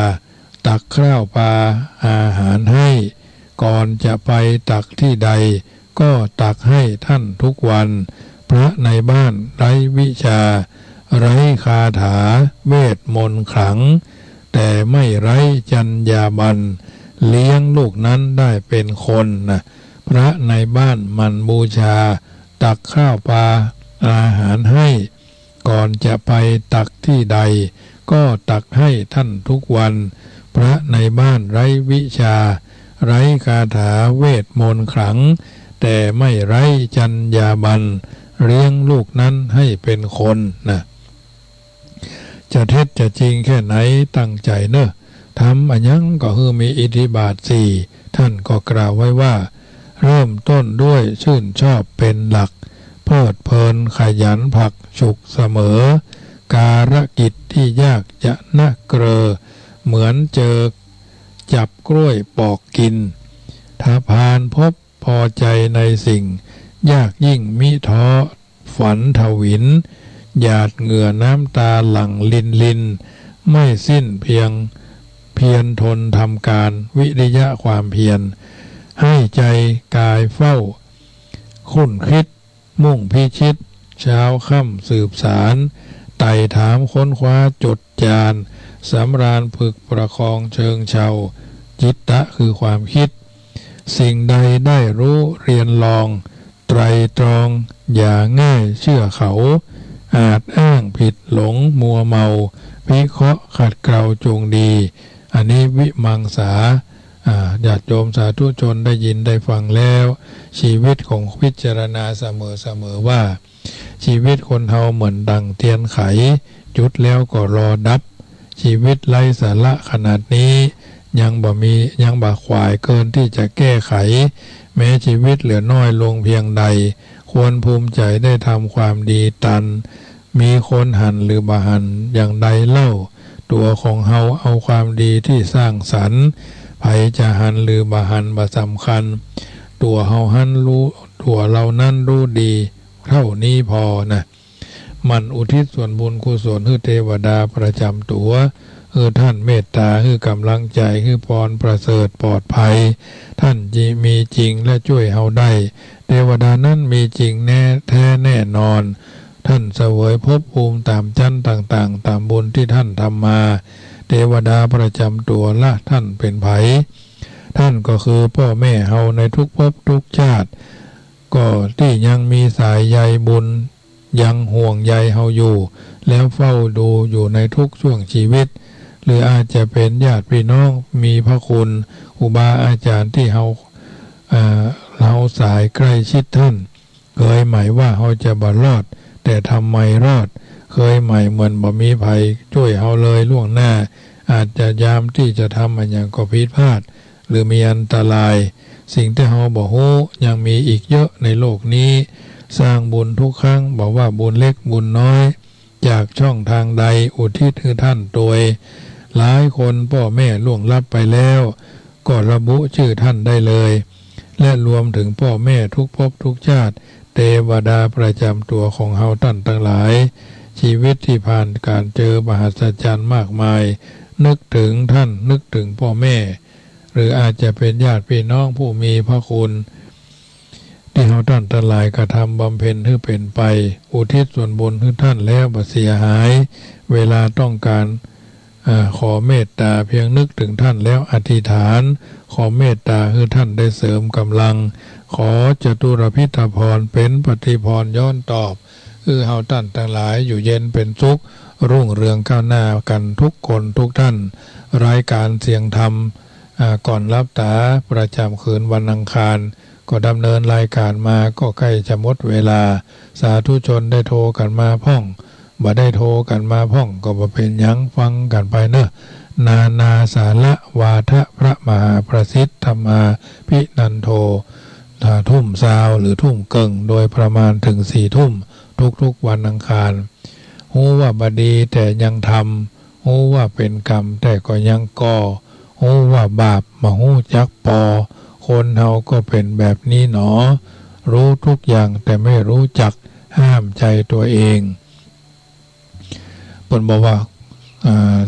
[SPEAKER 1] ตักข้าวปลาอาหารให้ก่อนจะไปตักที่ใดก็ตักให้ท่านทุกวันพระในบ้านไร้วิชาไร้คาถาเวทมนต์ขลังแต่ไม่ไร้จรรยาบรรณเลี้ยงลูกนั้นได้เป็นคนนะพระในบ้านมันบูชาตักข้าวปลาอาหารให้ก่อนจะไปตักที่ใดก็ตักให้ท่านทุกวันพระในบ้านไร้วิชาไร้คาถาเวทมนต์ขลังแต่ไม่ไร้จรรยาบรรณเลี้ยงลูกนั้นให้เป็นคนนะจะเท็จจะจริงแค่ไหนตั้งใจเนอะทำอันยังก็คือมีอิทธิบาท4ท่านก็กล่าวไว้ว่าเริ่มต้นด้วยชื่นชอบเป็นหลักเพลิดเพลินขยันผักฉุกเสมอการกิจที่ยากจะน่าเกลอเหมือนเจอจับกล้วยปอกกินถ้าพานพบพอใจในสิ่งยากยิ่งมิท้อฝันทวินหยาดเหงื่อน้ำตาหลั่งลินไม่สิ้นเพียรทนทำการวิริยะความเพียรให้ใจกายเฝ้าคุ้นคิดมุ่งพิชิตเช้าค่ำสืบสารไต่ถามค้นคว้าจดจานสำราญฝึกประคองเชิงเชาจิตตะคือความคิดสิ่งใดได้รู้เรียนลองไตรตรองอย่าง่ายเชื่อเขาอาจอ้างผิดหลงมัวเมาพิเคราะห์ขัดเกลาจงดีอันนี้วิมังสาญาติโยมสาธุชนได้ยินได้ฟังแล้วชีวิตของพิจารณาเสมอว่าชีวิตคนเฮาเหมือนดังเทียนไขจุดแล้วก็รอดับชีวิตไร้สาระขนาดนี้ยังบ่ขวายเกินที่จะแก้ไขแม้ชีวิตเหลือน้อยลงเพียงใดควรภูมิใจได้ทำความดีตันมีคนหันหรือบ่หันอย่างใดเล่าตัวของเฮาเอาความดีที่สร้างสรรค์ไผจะหันหรือบ่หันบ่สำคัญตัวเฮาหันรู้ตัวเรานั้นรู้ดีเท่านี้พอนะมันอุทิศส่วนบุญกุศลให้เทวดาประจำตัวให้ท่านเมตตาให้กำลังใจให้พรประเสริฐปลอดภัยท่านมีจริงและช่วยเฮาได้เทวดานั้นมีจริงแท้แน่นอนท่านเสวยภพภูมิตามชั้นต่างๆตามบุญที่ท่านทำมาเทวดาประจำตัวละท่านเป็นไผท่านก็คือพ่อแม่เฮาในทุกภพทุกชาติก็ที่ยังมีสายใยบุญ ยังห่วงใยเฮาอยู่แล้วเฝ้าดูอยู่ในทุกช่วงชีวิตหรืออาจจะเป็นญาติพี่น้องมีพระคุณครูบาอาจารย์ที่เราสายใกล้ชิดท่านเคยหมายว่าเฮาจะบ่รอดแต่ทำไมรอดเคยหมายเหมือนบ่มีภัยช่วยเฮาเลยล่วงหน้าอาจจะยามที่จะทำอะไรอย่างก็ผิดพลาดหรือมีอันตรายสิ่งที่เฮาบ่ฮู้ยังมีอีกเยอะในโลกนี้สร้างบุญทุกครั้งบอกว่าบุญเล็กบุญน้อยจากช่องทางใดอุทิศให้ท่านโดยหลายคนพ่อแม่ล่วงลับไปแล้วก็ระบุชื่อท่านได้เลยและรวมถึงพ่อแม่ทุกภพทุกชาติเทวดาประจำตัวของเฮาท่านทั้งหลายชีวิตที่ผ่านการเจอมหัศจรรย์มากมายนึกถึงท่านนึกถึงพ่อแม่หรืออาจจะเป็นญาติพี่น้องผู้มีพระคุณที่เฮาท่านทั้งหลายกระทำบำเพ็ญให้เป็นไปอุทิศส่วนบุญให้ท่านแล้วบ่เสียหายเวลาต้องการขอเมตตาเพียงนึกถึงท่านแล้วอธิษฐานขอเมตตาให้ท่านได้เสริมกำลังขอจตุรพิธพรเป็นปฏิพรย้อนตอบคือเฮาท่านทั้งหลายอยู่เย็นเป็นสุขรุ่งเรืองก้าวหน้ากันทุกคนทุกท่านรายการเสียงธรรมก่อนรับตาประจำคืนวันอังคารก็ดำเนินรายการมาก็ใกล้จะหมดเวลาสาธุชนได้โทรกันมาพ่องบ่ได้โทรกันมาพ่องก็บ่เป็นหยังฟังกันไปเนอะนาสาระวาทะพระมหาประสิทธิ์ธรรมาพินันโททุ่มซาวหรือทุ่มเกิงโดยประมาณถึง4 ทุ่มทุกวันอังคารฮู้ว่าบดีแต่ยังทำฮู้ว่าเป็นกรรมแต่ก็ยังก่อฮู้ว่าบาปมาฮู้จักปอคนเฮาก็เป็นแบบนี้หนอรู้ทุกอย่างแต่ไม่รู้จักห้ามใจตัวเองเปิ้นบอกว่า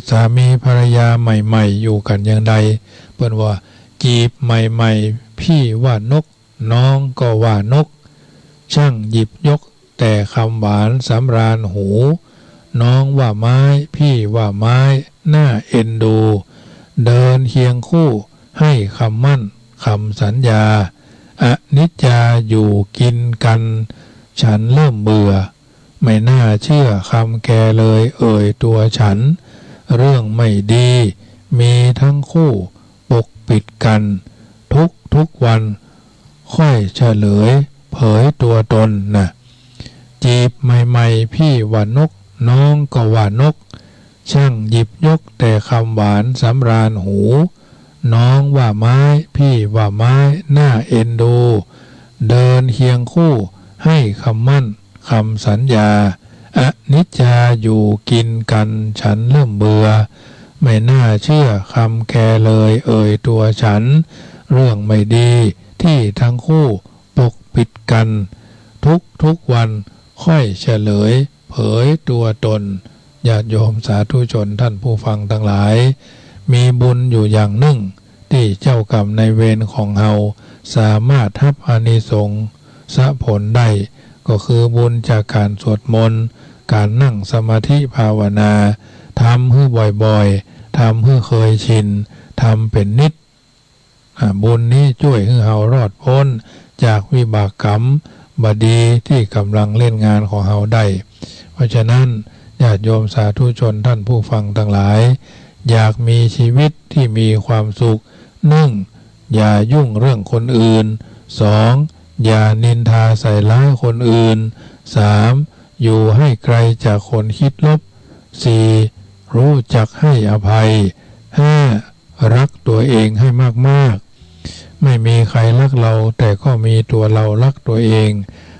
[SPEAKER 1] สามีภรรยาใหม่ๆอยู่กันอย่างใดเปิ้นว่าจีบใหม่ๆพี่ว่านกน้องก็ว่านกช่างหยิบยกแต่คำหวานสำราญหูน้องว่าไม้พี่ว่าไม้น่าเอ็นดูเดินเคียงคู่ให้คำมั่นคำสัญญาอนิจจาอยู่กินกันฉันเริ่มเบื่อไม่น่าเชื่อคำแกเลยเอ่ยตัวฉันเรื่องไม่ดีมีทั้งคู่ปกปิดกันทุกวันค่อยเฉลยเผยตัวตนนะจีบใหม่ๆพี่ว่านกน้องก็ว่านกช่างหยิบยกแต่คำหวานสำราญหูน้องว่าไม้พี่ว่าไม้น่าเอ็นดูเดินเคียงคู่ให้คำมั่นคำสัญญาอนิจจาอยู่กินกันฉันเริ่มเบื่อไม่น่าเชื่อคำแกเลยเอ่ยตัวฉันเรื่องไม่ดีที่ทั้งคู่ปกปิดกันทุกวันค่อยเฉลยเผยตัวตนญาติโยมสาธุชนท่านผู้ฟังทั้งหลายมีบุญอยู่อย่างหนึ่งที่เจ้ากรรมนายเวรของเฮาสามารถทับอานิสงส์ผลได้ก็คือบุญจากการสวดมนต์การนั่งสมาธิภาวนาทำให้บ่อยๆทำให้เคยชินทำเป็นนิดบุญนี้ช่วยให้เฮารอดพ้นจากวิบากกรรมบดีที่กำลังเล่นงานของเฮาได้เพราะฉะนั้นญาติโยมสาธุชนท่านผู้ฟังทั้งหลายอยากมีชีวิตที่มีความสุข 1. อย่ายุ่งเรื่องคนอื่น 2. อย่านินทาใส่ร้ายคนอื่น 3. อยู่ให้ไกลจากคนคิดลบ 4. รู้จักให้อภัย 5. รักตัวเองให้มากๆไม่มีใครรักเราแต่ก็มีตัวเรารักตัวเอง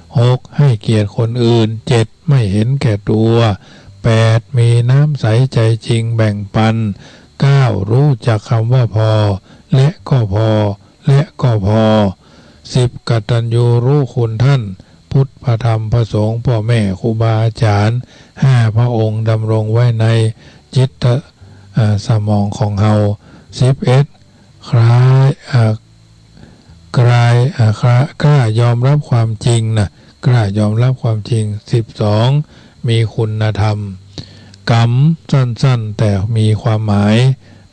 [SPEAKER 1] 6. ให้เกียรติคนอื่น 7. ไม่เห็นแก่ตัว 8. มีน้ำใสใจจริงแบ่งปัน 9. รู้จักคำว่าพอและก็พอและก็พอ 10. กตัญญูรู้คุณท่านพุทธพระธรรมพระสงฆ์พ่อแม่ครูบาอาจารย์5 พระองค์ดำรงไว้ในจิตสมองของเฮา 11. กล้ายอมรับความจริงนะกล้ายอมรับความจริง 12. มีคุณธรรมกรรมสั้นๆแต่มีความหมาย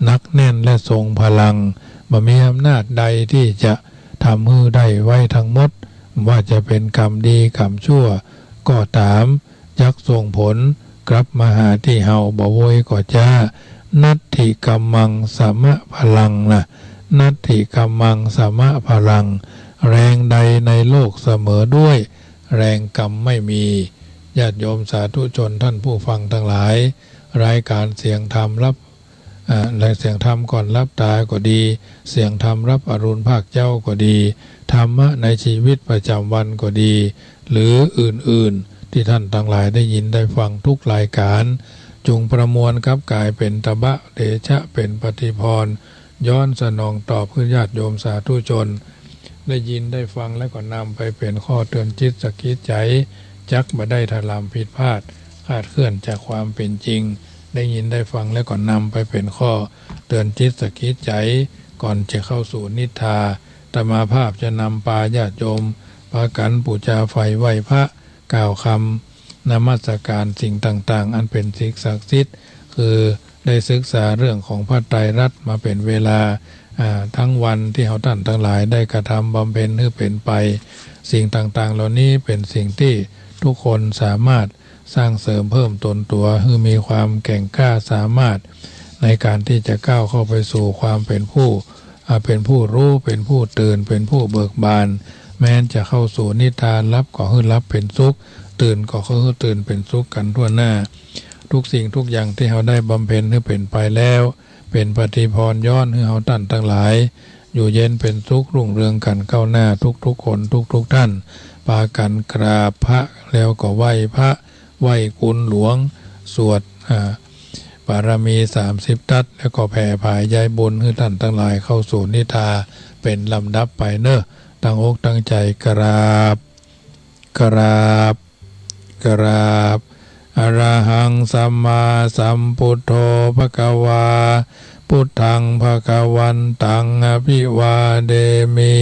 [SPEAKER 1] นักแน่นและทรงพลังบ่มีอำนาจใดที่จะทำให้ได้ไว้ทั้งหมดว่าจะเป็นกรรมดีกรรมชั่ว ก็ตามยักส่งผลกลับมาหาที่เฮาบ่โวยก็จ้านัตถิกัมมังสมะพลังนะนัตถิกัมมังสมะพลังแรงใดในโลกเสมอด้วยแรงกรรมไม่มีญาติโยมสาธุชนท่านผู้ฟังทั้งหลายรายการเสียงธรรมรับและเสียงธรรมก่อนรับตายก็ดีเสียงธรรมรับอรุณภาคเจ้าก็ดีธรรมะในชีวิตประจำวันก็ดีหรืออื่นๆที่ท่านทั้งหลายได้ยินได้ฟังทุกรายการจงประมวลกับกายเป็นตบะเดชะเป็นปฏิพรย้อนสนองตอบเพื่อญาติโยมสาธุชนได้ยินได้ฟังแล้วก็นำไปเป็นข้อเตือนจิตสกิดใจจักบ่ได้ทลามผิดพลาดคลาดเคลื่อนจากความเป็นจริงได้ยินได้ฟังแล้วก็นำไปเป็นข้อเตือนจิตสกิดใจก่อนจะเข้าสู่นิทราธรรมาภาพจะนำปาญาติโยมพากันปูชาไฟไหว้พระกล่าวคำนมัสการสิ่งต่างๆอันเป็นสิ่งศักดิ์สิทธิ์คือได้ศึกษาเรื่องของพระไตรรัตน์มาเป็นเวลาทั้งวันที่เราท่านทั้งหลายได้กระทำบำเพ็ญให้เป็นไปสิ่งต่างๆเหล่านี้เป็นสิ่งที่ทุกคนสามารถสร้างเสริมเพิ่มตนตัวให้มีความแก่งกล้าสามารถในการที่จะก้าวเข้าไปสู่ความเป็นผู้รู้เป็นผู้ตื่นเป็นผู้เบิกบานแม้จะเข้าสู่นิทานรับก็ให้รับเป็นสุขตื่นก็ให้ตื่นเป็นสุขกันทั่วหน้าทุกสิ่งทุกอย่างที่เราได้บำเพ็ญให้เป็นไปแล้วเป็นปฏิพรย้อนให้เราท่านทั้งหลายอยู่เย็นเป็นสุขรุ่งเรืองกันก้าวหน้าทุกคนทุกท่านปากันกราบพระแล้วก็ไหว้พระไหว้กุลหลวงสวดบารมี30ทัศแล้วก็แผ่ผายย้ายบุญให้ท่านทั้งหลายเข้าสู่นิทาเป็นลำดับไปเนอะตั้งอกตั้งใจกราบอรหังสัมมาสัมพุทโธภควาพุทธังภควันตังอภิวาเดมิ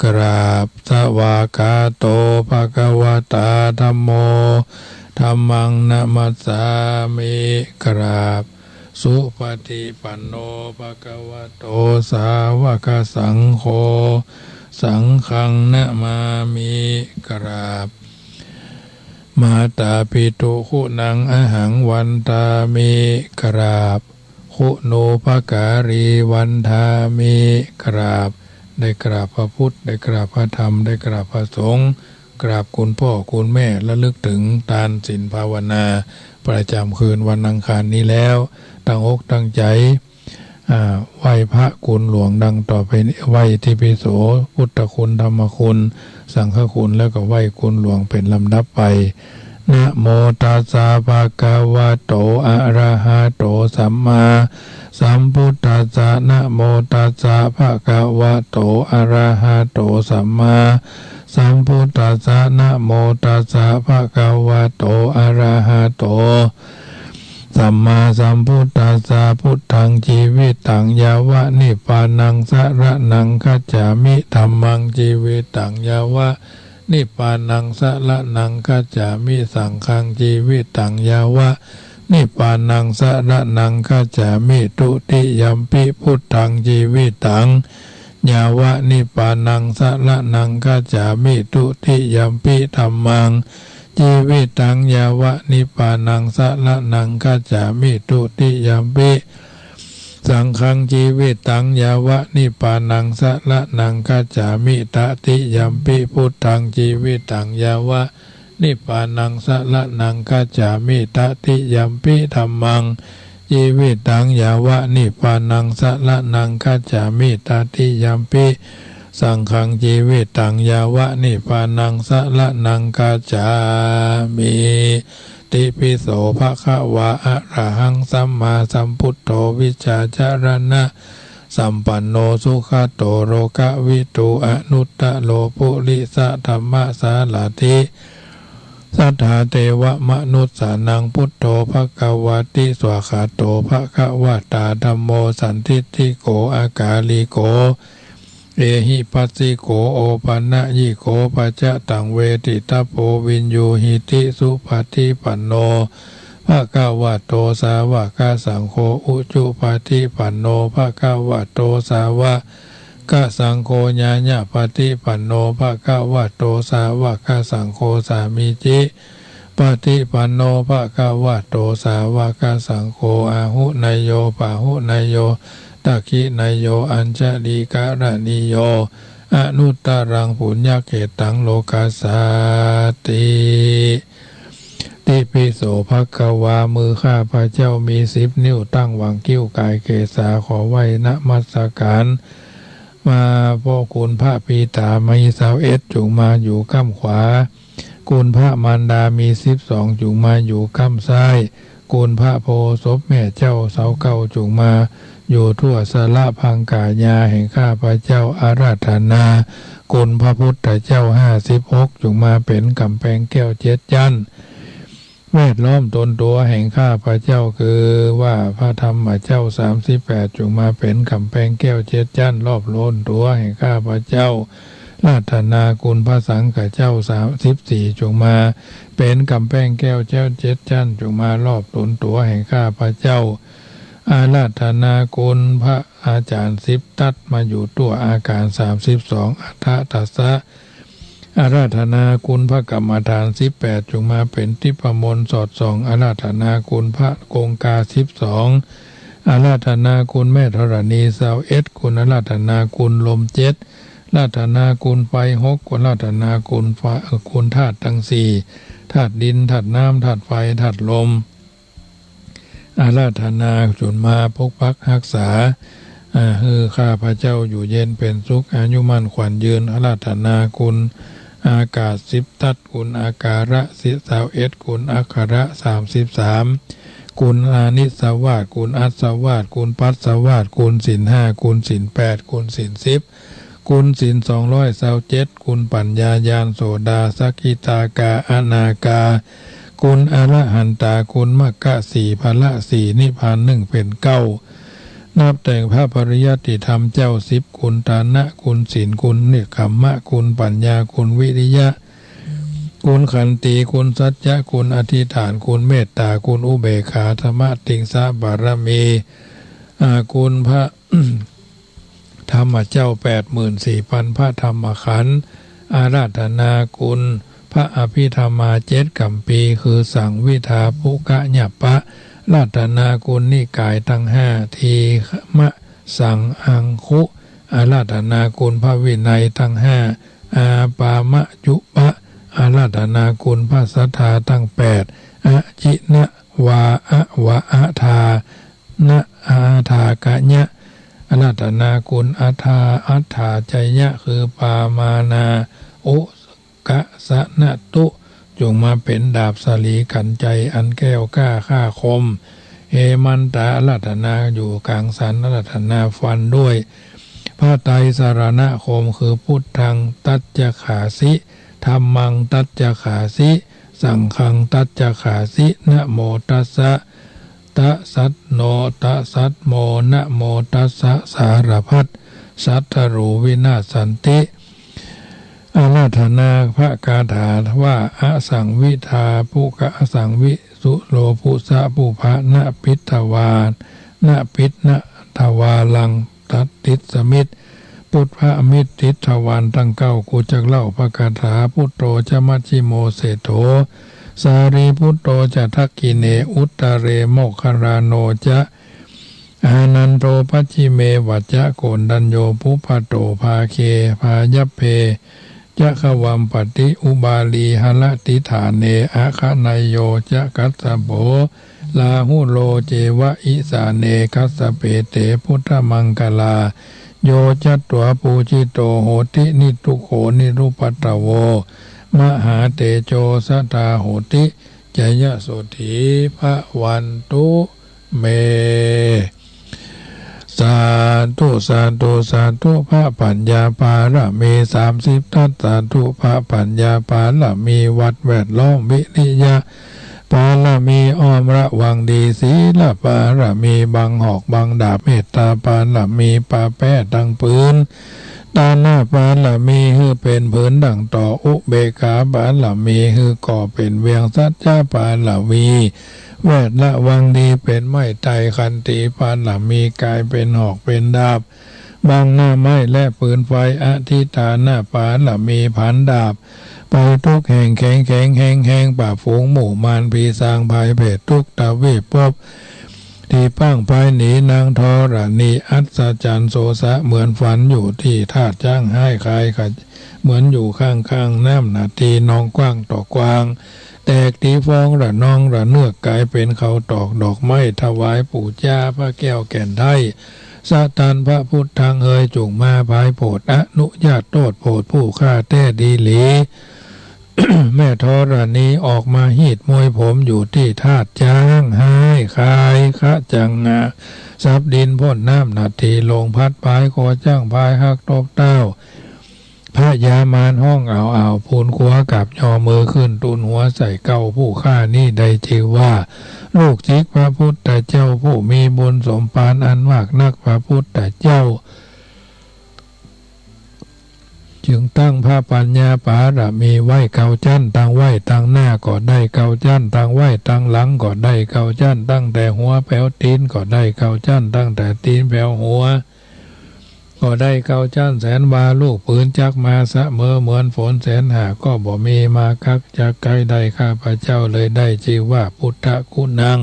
[SPEAKER 1] กราบสวากาโตภควตาธัมโมธัมมังนะมัสสามิกราบสุปฏิปันโนภควโตสาวกสังโฆสังฆังนะมามิกราบมาตาปิตุคุณังอหังวันตามิกราบคุณูปการีวันทามิกราบได้กราบพระพุทธได้กราบพระธรรมได้กราบพระสงฆ์กราบคุณพ่อคุณแม่และลึกถึงทานศีลภาวนาประจำคืนวันอังคารนี้แล้วตั้งอกตั้งใจไหว้พระคุณหลวงดังต่อไปไหว้ทิพิโสพุทธคุณธรรมคุณสังฆคุณแล้วก็ไหว้คุณหลวงเป็นลำดับไปนะโมตัสสะภะคะวะโตอะระหะโตสัมมาสัมพุทธัสสะนะโมตัสสะภะคะวะโตอะระหะโตสัมมาสัมพุทธัสสะนะโมตัสสะภะคะวะโตอะระหะโตสัมมาสัมพุทธัสสะพุทธังชีวิตังยาวะนิพพานังสรณังคัจฉามิธัมมังชีวิตังยาวะนิพพานังสรณังคัจฉามิสังฆังชีวิตังยาวะนิพพานังสรณังคัจฉามิทุติยัมปิพุทธังชีวิตังยาวะนิพพานังสรณังคัจฉามิทุติยัมปิธัมมังชีวิตังยาวะนิพพานังสรณังคัจฉามิทุติยัมปิสังฆังชีวิตังยาวะนิพพานังสรณังคัจฉามิตติยัมปิพุทธังชีวิตังยาวะนิพพานังสรณังคัจฉามิตติยัมปิธัมมังชีวิตังยาวะนิพพานังสรณังคัจฉามิตติยัมปิสังฆังชีวิตังยาวะนิพพานังสรณังคัจฉามิติปิโสภควาอะระหังสัมมาสัมพุทโธวิชาจารณะสัมปันโนสุขโตโรกวิตูอนุตตะโลปุริสะธรรมสาลาธิสัทธาเทวมนุษย์สานังพุทโธภควาติสวาขาโตภควตาธัมโมสันทิฏฐิโกอากาลิโกเอหิปัสสิโกโอปันนะยิโกปัจจตังเวทิตาโพวินยูหิติสุปฏิปันโนภควโตสาวกสังโฆอุจุปฏิปันโนภควโตสาวก กสังโฆญาญาปฏิปันโนภะคะวะโตสาวกสังโฆสามิจิปฏิปันโนภะคะวะโตสาวกสังโฆอาหุนายโยปาหุนายโยตักขินายโยอัญชลีการณิโยอนุตตรังปุญญเขตังโลกัสสาติติปิโสภความือข้าพระเจ้ามี10 นิ้วตั้งวางคิ้วกายเกศาขอไหว้นมัสการมาพ่อคุณพระปีตามี21จุงมาอยู่ข้างขวาคุณพระมารดามี12จุงมาอยู่ข้างซ้ายคุณพระโพศพแม่เจ้าเสาเก้าจุงมาอยู่ทั่วสละพังกายาแห่งข้าพระเจ้าอาราธนาคุณพระพุทธเจ้า56จุงมาเป็นกำแพงแก้ว7 ชั้นแวดล้อมตนตัวแห่งข้าพระเจ้าคือว่าพระธรรมเจ้า38จุงมาเป็นกำแพงแก้ว7 ชั้นรอบโลนตัวแห่งข้าพระเจ้าราธนาคุณพระสังฆเจ้า34จุงมาเป็นกำแพงแก้วเจ้า7 ชั้นจุงมารอบตนตัวแห่งข้าพระเจ้าอาราธนาคุณพระอาจารย์10ทัศมาอยู่ตัวอาการ32อัฏฐตัสสะอาราธนาคุณพระกรรมฐาน18จุงมาเป็นทิพมนต์สอดส่องอาราธนาคุณพระกงกา12อาราธนาคุณแม่ธรณี21คุณอาราธนาคุณลม7ราธนาคุณไฟ6คุณราธนาคุณไฟคุณธาตุทั้ง4ธาตุดินธาตุน้ำธาตุไฟธาตุลมอาราธนาจุนมาปกปักรักษาข้าพระเจ้าอยู่เย็นเป็นสุขอายุมั่นขวัญยืนอาราธนาคุณอากาศ10ทัศคุณอาการะ21คุณอัคระ33คุณอานิสวาสคุณอัสวาสคุณปัสสวาสคุณศีล5คุณศีล8คุณศีล10คุณศีล227คุณปัญญาญาณโสดาสกิตากาอนาคาคุณอรหันตาคุณมรรค4พละ4นิพพาน1เป็น9นับแต่งพระปริยัติธรรมเจ้า10คุณตานะคุณศีลคุณเนกขัมมะคุณปัญญาคุณวิริยะคุณขันติคุณสัจจะคุณอธิษฐานคุณเมตตาคุณอุเบกขาธรรมติงสะบารมีคุณพระ ธรรมเจ้า84,000พระธรรมขันธ์อาราธนาคุณพระอภิธรรมา7 กัมปีคือสังวิทาภุกะญปะราธนาคุณนิกายทั้ง5ทีมะสังอังคุอาราธนาคุณพระวินัยทั้ง5อาปามะจุปะอาราธนาคุณพระสัทธาทั้ง8อจินะวาอะวะอะทานะอาทากะญะอาราธนาคุณอัฏฐาอัฏฐาใจยะคือปามานาอุกะสะนะตุจงมาเป็นดาบสลีกันใจอันแก้วกล้าฆ่าคมเฮมันตาอาราธนาอยู่กลางสันอาราธนาฟันด้วยพระไตรสรณคมคือพุทธังตัจจขาสิธัมมังตัจจขาสิสังฆังตัจจขาสินะโมตัสสะตะสัตโนตะสัตโมนะโมตัสสะสารพัดสัทธรูวินาศสันติอาราธนาพระคาถาว่าอสังวิทาภุกะอสังวิสุโลภุสะปุภะนะพิทวานนะพิทนะทวาลังตัตติสมิตพุทธะมิตรทิทวานตั้ง9กูจักเล่าพระคาถาพุทโธจะมัชชิโมเสโธสารีพุทโธจะทักกิเนอุตตเรโมคคารโนจะอานันโตปัจฉิเมวัจจะโกณดัญโยภุปโตภาเคภายัพเพจะขวัมปฏิอุบาลีหละติฐานเนอาคานายโยจะกัสสโบลาหุโลเจวะอิสาเนกัสสเปเตพุทธมังกลาโยจัตตวปูจิโตโหตินิทุโขนิรุปัตตโวมหาเตโชสัทธาโหติจยโสถีพระวันตุเมสาธุสาธุสาธุพระปัญญาปาระมี30ทัศสาธุพระปัญญาปาระมีวัดแวดล้อมวิริยะปาระมีอ้อมระวังดีศีลปาระมีบังหอกบังดาบเมตตาปาระมีปาแป้ดังปืนตาหน้าปาระมีฮือเป็นผืนดังต่ออุเบกขาปาระมีฮือก่อเป็นเวียงสัจจาปาระวีแวดละวังดีเป็นไม้ไตคันติปาระมีกายเป็นหอกเป็นดาบ บังหน้าไม้และปืนไฟอธิษฐานหน้าปาละมีผันดาบไปทุกแห่งแข็งแข็งแห้งแห้งป่าฝูงหมู่มารพีสางภายเพศทุกตะวีปบที่ป้างภายหนีนางทอรณีอัศจรรย์โสสะเหมือนฝันอยู่ที่ธาตุจ้างให้คายขัดเหมือนอยู่ข้างน้ำนาทีนองกว้างต่อกว้างแตกตีฟองระนองระเนือกกลายเป็นเขาตอกดอกไม้ถวายปู่จ้าพระแก้วแก่นไทยซาตานพระพุทธังเฮยจุงมาภายโปรดอนุญาตโทษโปรดผู้ฆ่าแท้ดีหลี แม่ธรณีออกมาหีดมวยผมอยู่ที่ธาตุจ้างให้คายคะจังงาซับดินพ่นน้ำนาทีลงพัดพายคอจ้างพายหักตบเต้าพระยามานห้องอ่าวพูนขัวกับยอมือขึ้นตุนหัวใส่เก้าผู้ฆ่านี่ได้ชื่อว่าลูกจิกพระพุทธเจ้าผู้มีบุญสมปานอันมากนักพระพุทธเจ้าจึงตั้งพระปัญญาปาระมีไหวเกาจั่นตั้งไหวตั้งหน้าก็ได้เกาจั่นตั้งไหวตั้งหลังก็ได้เกาจั่นตั้งแต่หัวแผ่วตีนก็ได้เกาจั่นตั้งแต่ตีนแผ่วหัวก็ได้เกาจั่นแสนวาลูกปืนจักมาเสมอเหมือนฝนแสนหาก็บ่มีมาคักจากไกลได้ข้าพเจ้าเลยได้ชื่อว่าพุทธคุณัง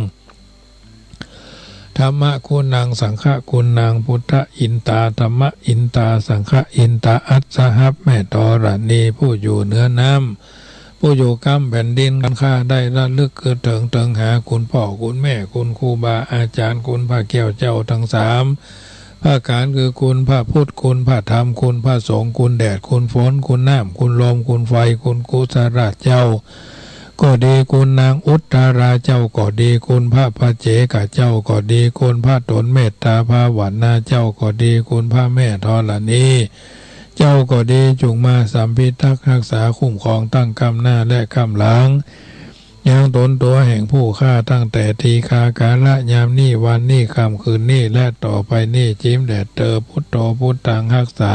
[SPEAKER 1] ธรรมคุณังสังฆคุณังพุทธอินตาธรรมอินตาสังฆอินตาอัสสหับแม่ธรณีผู้อยู่เหนือน้ำผู้อยู่กำแผ่นดินกันข้าได้ระลึกคือเถิงหาคุณพ่อคุณแม่คุณครูบาอาจารย์คุณพระแก้วเจ้าทั้งสามพระการคือคุณพระพุทธคุณพระธรรมคุณพระสงฆ์คุณแดดคุณฝนคุณน้ำคุณลมคุณไฟคุณกุศลเจ้าก็ดีคุณนางอุตตราเจ้าก็ดีคุณพระพเจกเจ้าก็ดีคุณพระตนเมตตาภาวันนาเจ้าก็ดีคุณพระแม่ธรณีเจ้าก็ดีจงมาสัมพิทักษ์รักษาคุ้มครองตั้งกำหน้าและกำหลังยังตนตัวแห่งผู้ฆ่าตั้งแต่ทีคากาละยามนี้วันนี้ค่ำคืนนี้และต่อไปนี้จิ้มแดดเตอพุทโธพุทธังรักษา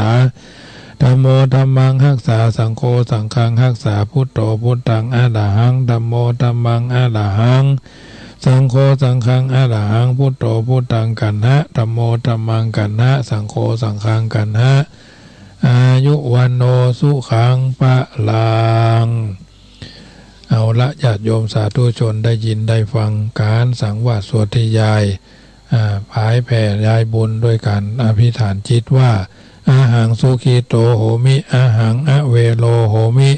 [SPEAKER 1] ธัมโมธัมมังรักษาสังโฆสังฆังรักษาพุทโธพุทธังอะระหังธัมโมธัมมังอะระหังสังโฆสังฆังอะระหังพุทโธพุทธังกันหะธัมโมธัมมังกันหะสังโฆสังฆังกันหะอายุวันโนสุขังปะลังเอาละญาติโยมสาธุชนได้ยินได้ฟังการสังวาสสวดที่ยายผายแผ่ยายบุญด้วยการอภิธานจิตว่าอาหังสุขีโตโหมิอาหังอเวโลโหมิ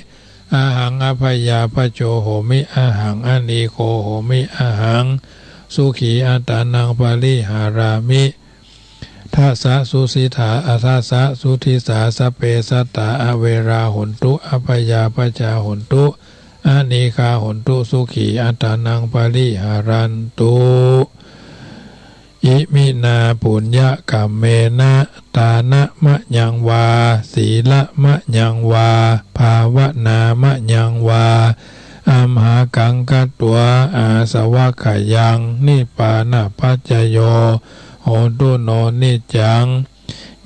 [SPEAKER 1] อาหังอภยาปโจโหมิอาหังอนีโคโหมิอาหังสุขีอัตานังปาลิหารามิทัสสะสุสิถาอัทัสสะสุทิสาสเปสัตตาอเวราหนตุอภยาปจาหนตุอานีคาหนตุสุขีอัตานังปาลิหารันตุอิมินาปุญญกัมเมนะตานะมะยังวาศีละมะยังวาภาวนามะยังวาอัมหากังกัตตัวอาสวะขยังนิปานะปัจจโยโหตุโนนิจัง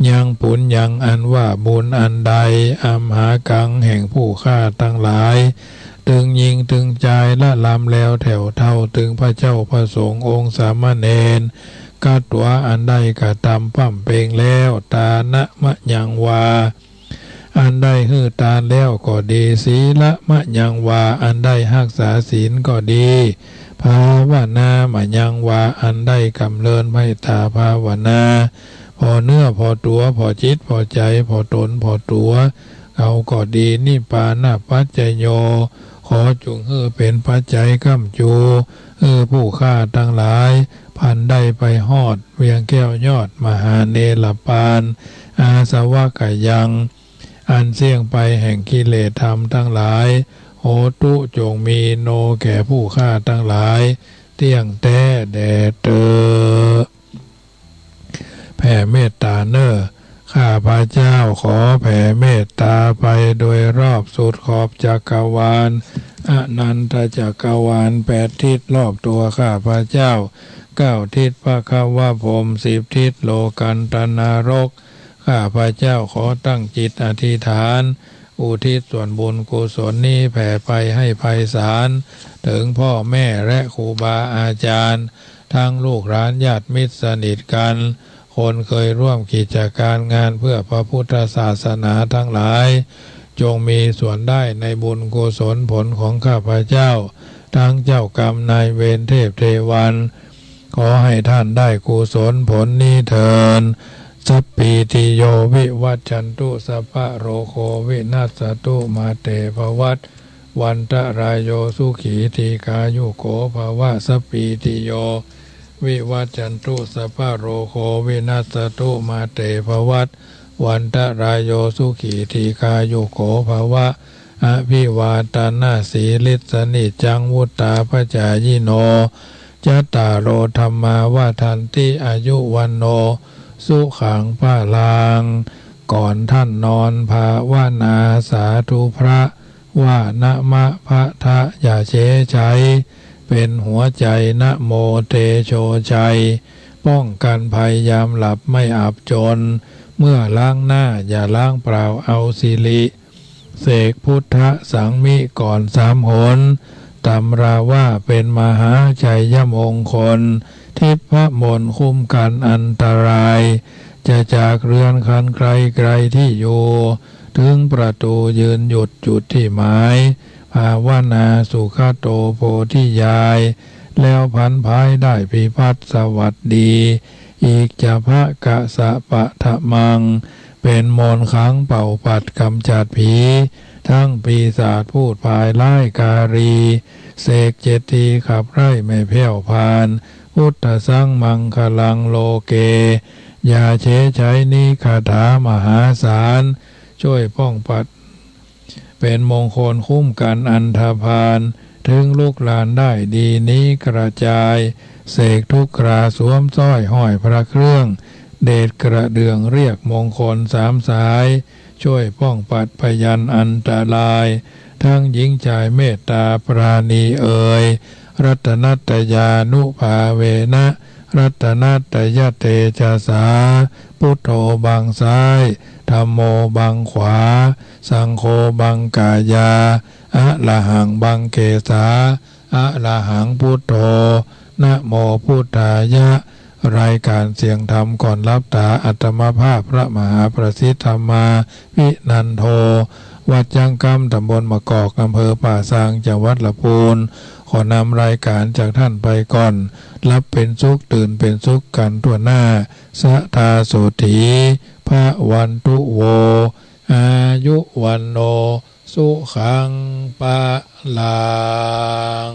[SPEAKER 1] ยังปุญญังอันว่าบุญอันใดอัมหากังแห่งผู้ฆ่าทั้งหลายตึงยิงตึงใจละลำแล้วแถวเท่าตึงพระเจ้าพระสงฆ์องค์สามเณรกัตวะอันใดกะตำปั่มเปงแล้วตานะมะยังวาอันใดฮือตาแล้วก็ดีศีละมะยังวาอันใดรักษาศีลก็ดีภาวนามะยังวาอันใดกำเริญไมตาภาวนาพอเนื้อพอตัวพอจิตพอใจพอตนพอตัวเขาก็ดีนิปานะปัจจโยขอจงเป็นปัจจัยกัมจูผู้ฆ่าทั้งหลายพันได้ไปฮอดเวียงแก้วยอดมหาเนรปานอาสวะกะยังอันเสี่ยงไปแห่งกิเลสธรรมทั้งหลายโหตุจงมีโนแก่ผู้ฆ่าทั้งหลายเที่ยงแท้แด่เตอแผ่เมตตาเนอข้าพระเจ้าขอแผ่เมตตาไปโดยรอบสุดขอบจักรวาลอนันตจักรวาล8 ทิศรอบตัวข้าพระเจ้า9 ทิศพระคาวะพรหม10 ทิศโลกันตนารกข้าพระเจ้าขอตั้งจิตอธิษฐานอุทิศส่วนบุญกุศลนี้แผ่ไปให้ไพศาลถึงพ่อแม่และครูบาอาจารย์ทั้งลูกหลานญาติมิตรสนิทกันข คนเคยร่วมกิจการงานเพื่อพระพุทธศาสนาทั้งหลายจงมีส่วนได้ในบุญกุศลผลของข้าพเจ้าทั้งเจ้ากรรมนายเวรเทพเทวันขอให้ท่านได้กุศลผลนี้เถิดสัพพิติโยวิวัชชันตุสัพพะโรโควินัสสตุมาเตภวัตวันตรายโยสุขีทีกายุโกภวะสัพพิติโยวิวัชชันตุสัพพะโรโควินัสสตุมาเตภวัตวันตรายโยสุขีทีกายุโกภวะอภิวาทนาสีลิสนิจังวุตตาปจายโนจัตตารโอธรรมาวาทันติอายุวันโนสุขังพลังก่อนท่านนอนภาวนาสาธุพระว่านะมะพะทะอย่าเฉยใจเป็นหัวใจนะโมเตโชชัยป้องกันภัยยามหลับไม่อับจนเมื่อล้างหน้าอย่าล้างเปล่าเอาสิริเสกพุทธสังมิก่อน3 หนตำราว่าเป็นมหาชัยมงคลทิพมนต์คุ้มกันอันตรายจะจากเรือนคันไกลที่อยู่ถึงประตูยืนหยุดจุดที่หมายภาวนาสุขโตโพธิยายแล้วพันภายได้พิพัฒน์สวัสดีอีกจะพระกะสะปะทะมังเป็นมนต์ขังเป่าปัดกำจัดผีทั้งปีศาจพูดภายไล่การีเสกเจตีขับไล่ไม่แผ่วพานพุทธสังมังคลังโลเกอย่าเฉยใช้นิคาถามหาศาลช่วยป้องปัดเป็นมงคลคุ้มกันอันธพาลถึงลูกหลานได้ดีนี้กระจายเสกทุกคราสวมสร้อยห้อยพระเครื่องเดชกระเดื่องเรียกมงคล3 สายช่วยป้องปัดพยันอันตรายทั้งหญิงชายเมตตาปราณีเอ่ยรัตนัตยานุภาเวนะรัตนัตยเตชะสาพุทโธบังซ้ายธัมโมบังขวาสังโฆบังกายาอะระหังบังเกสาอะระหังพุทโธนะโมพุทธายะรายการเสียงธรรมก่อนรับตาอัตมภาพพระมหาประสิทธธรรมาวินันโทวัดยังกำตำบลมะกอกอำเภอป่าซางจังหวัดลำพูนขอนำรายการจากท่านไปก่อนรับเป็นสุขตื่นเป็นสุขกันทั่วหน้าสะทาโสถีพระวันตุโวอายุวันโนสุขังปะลัง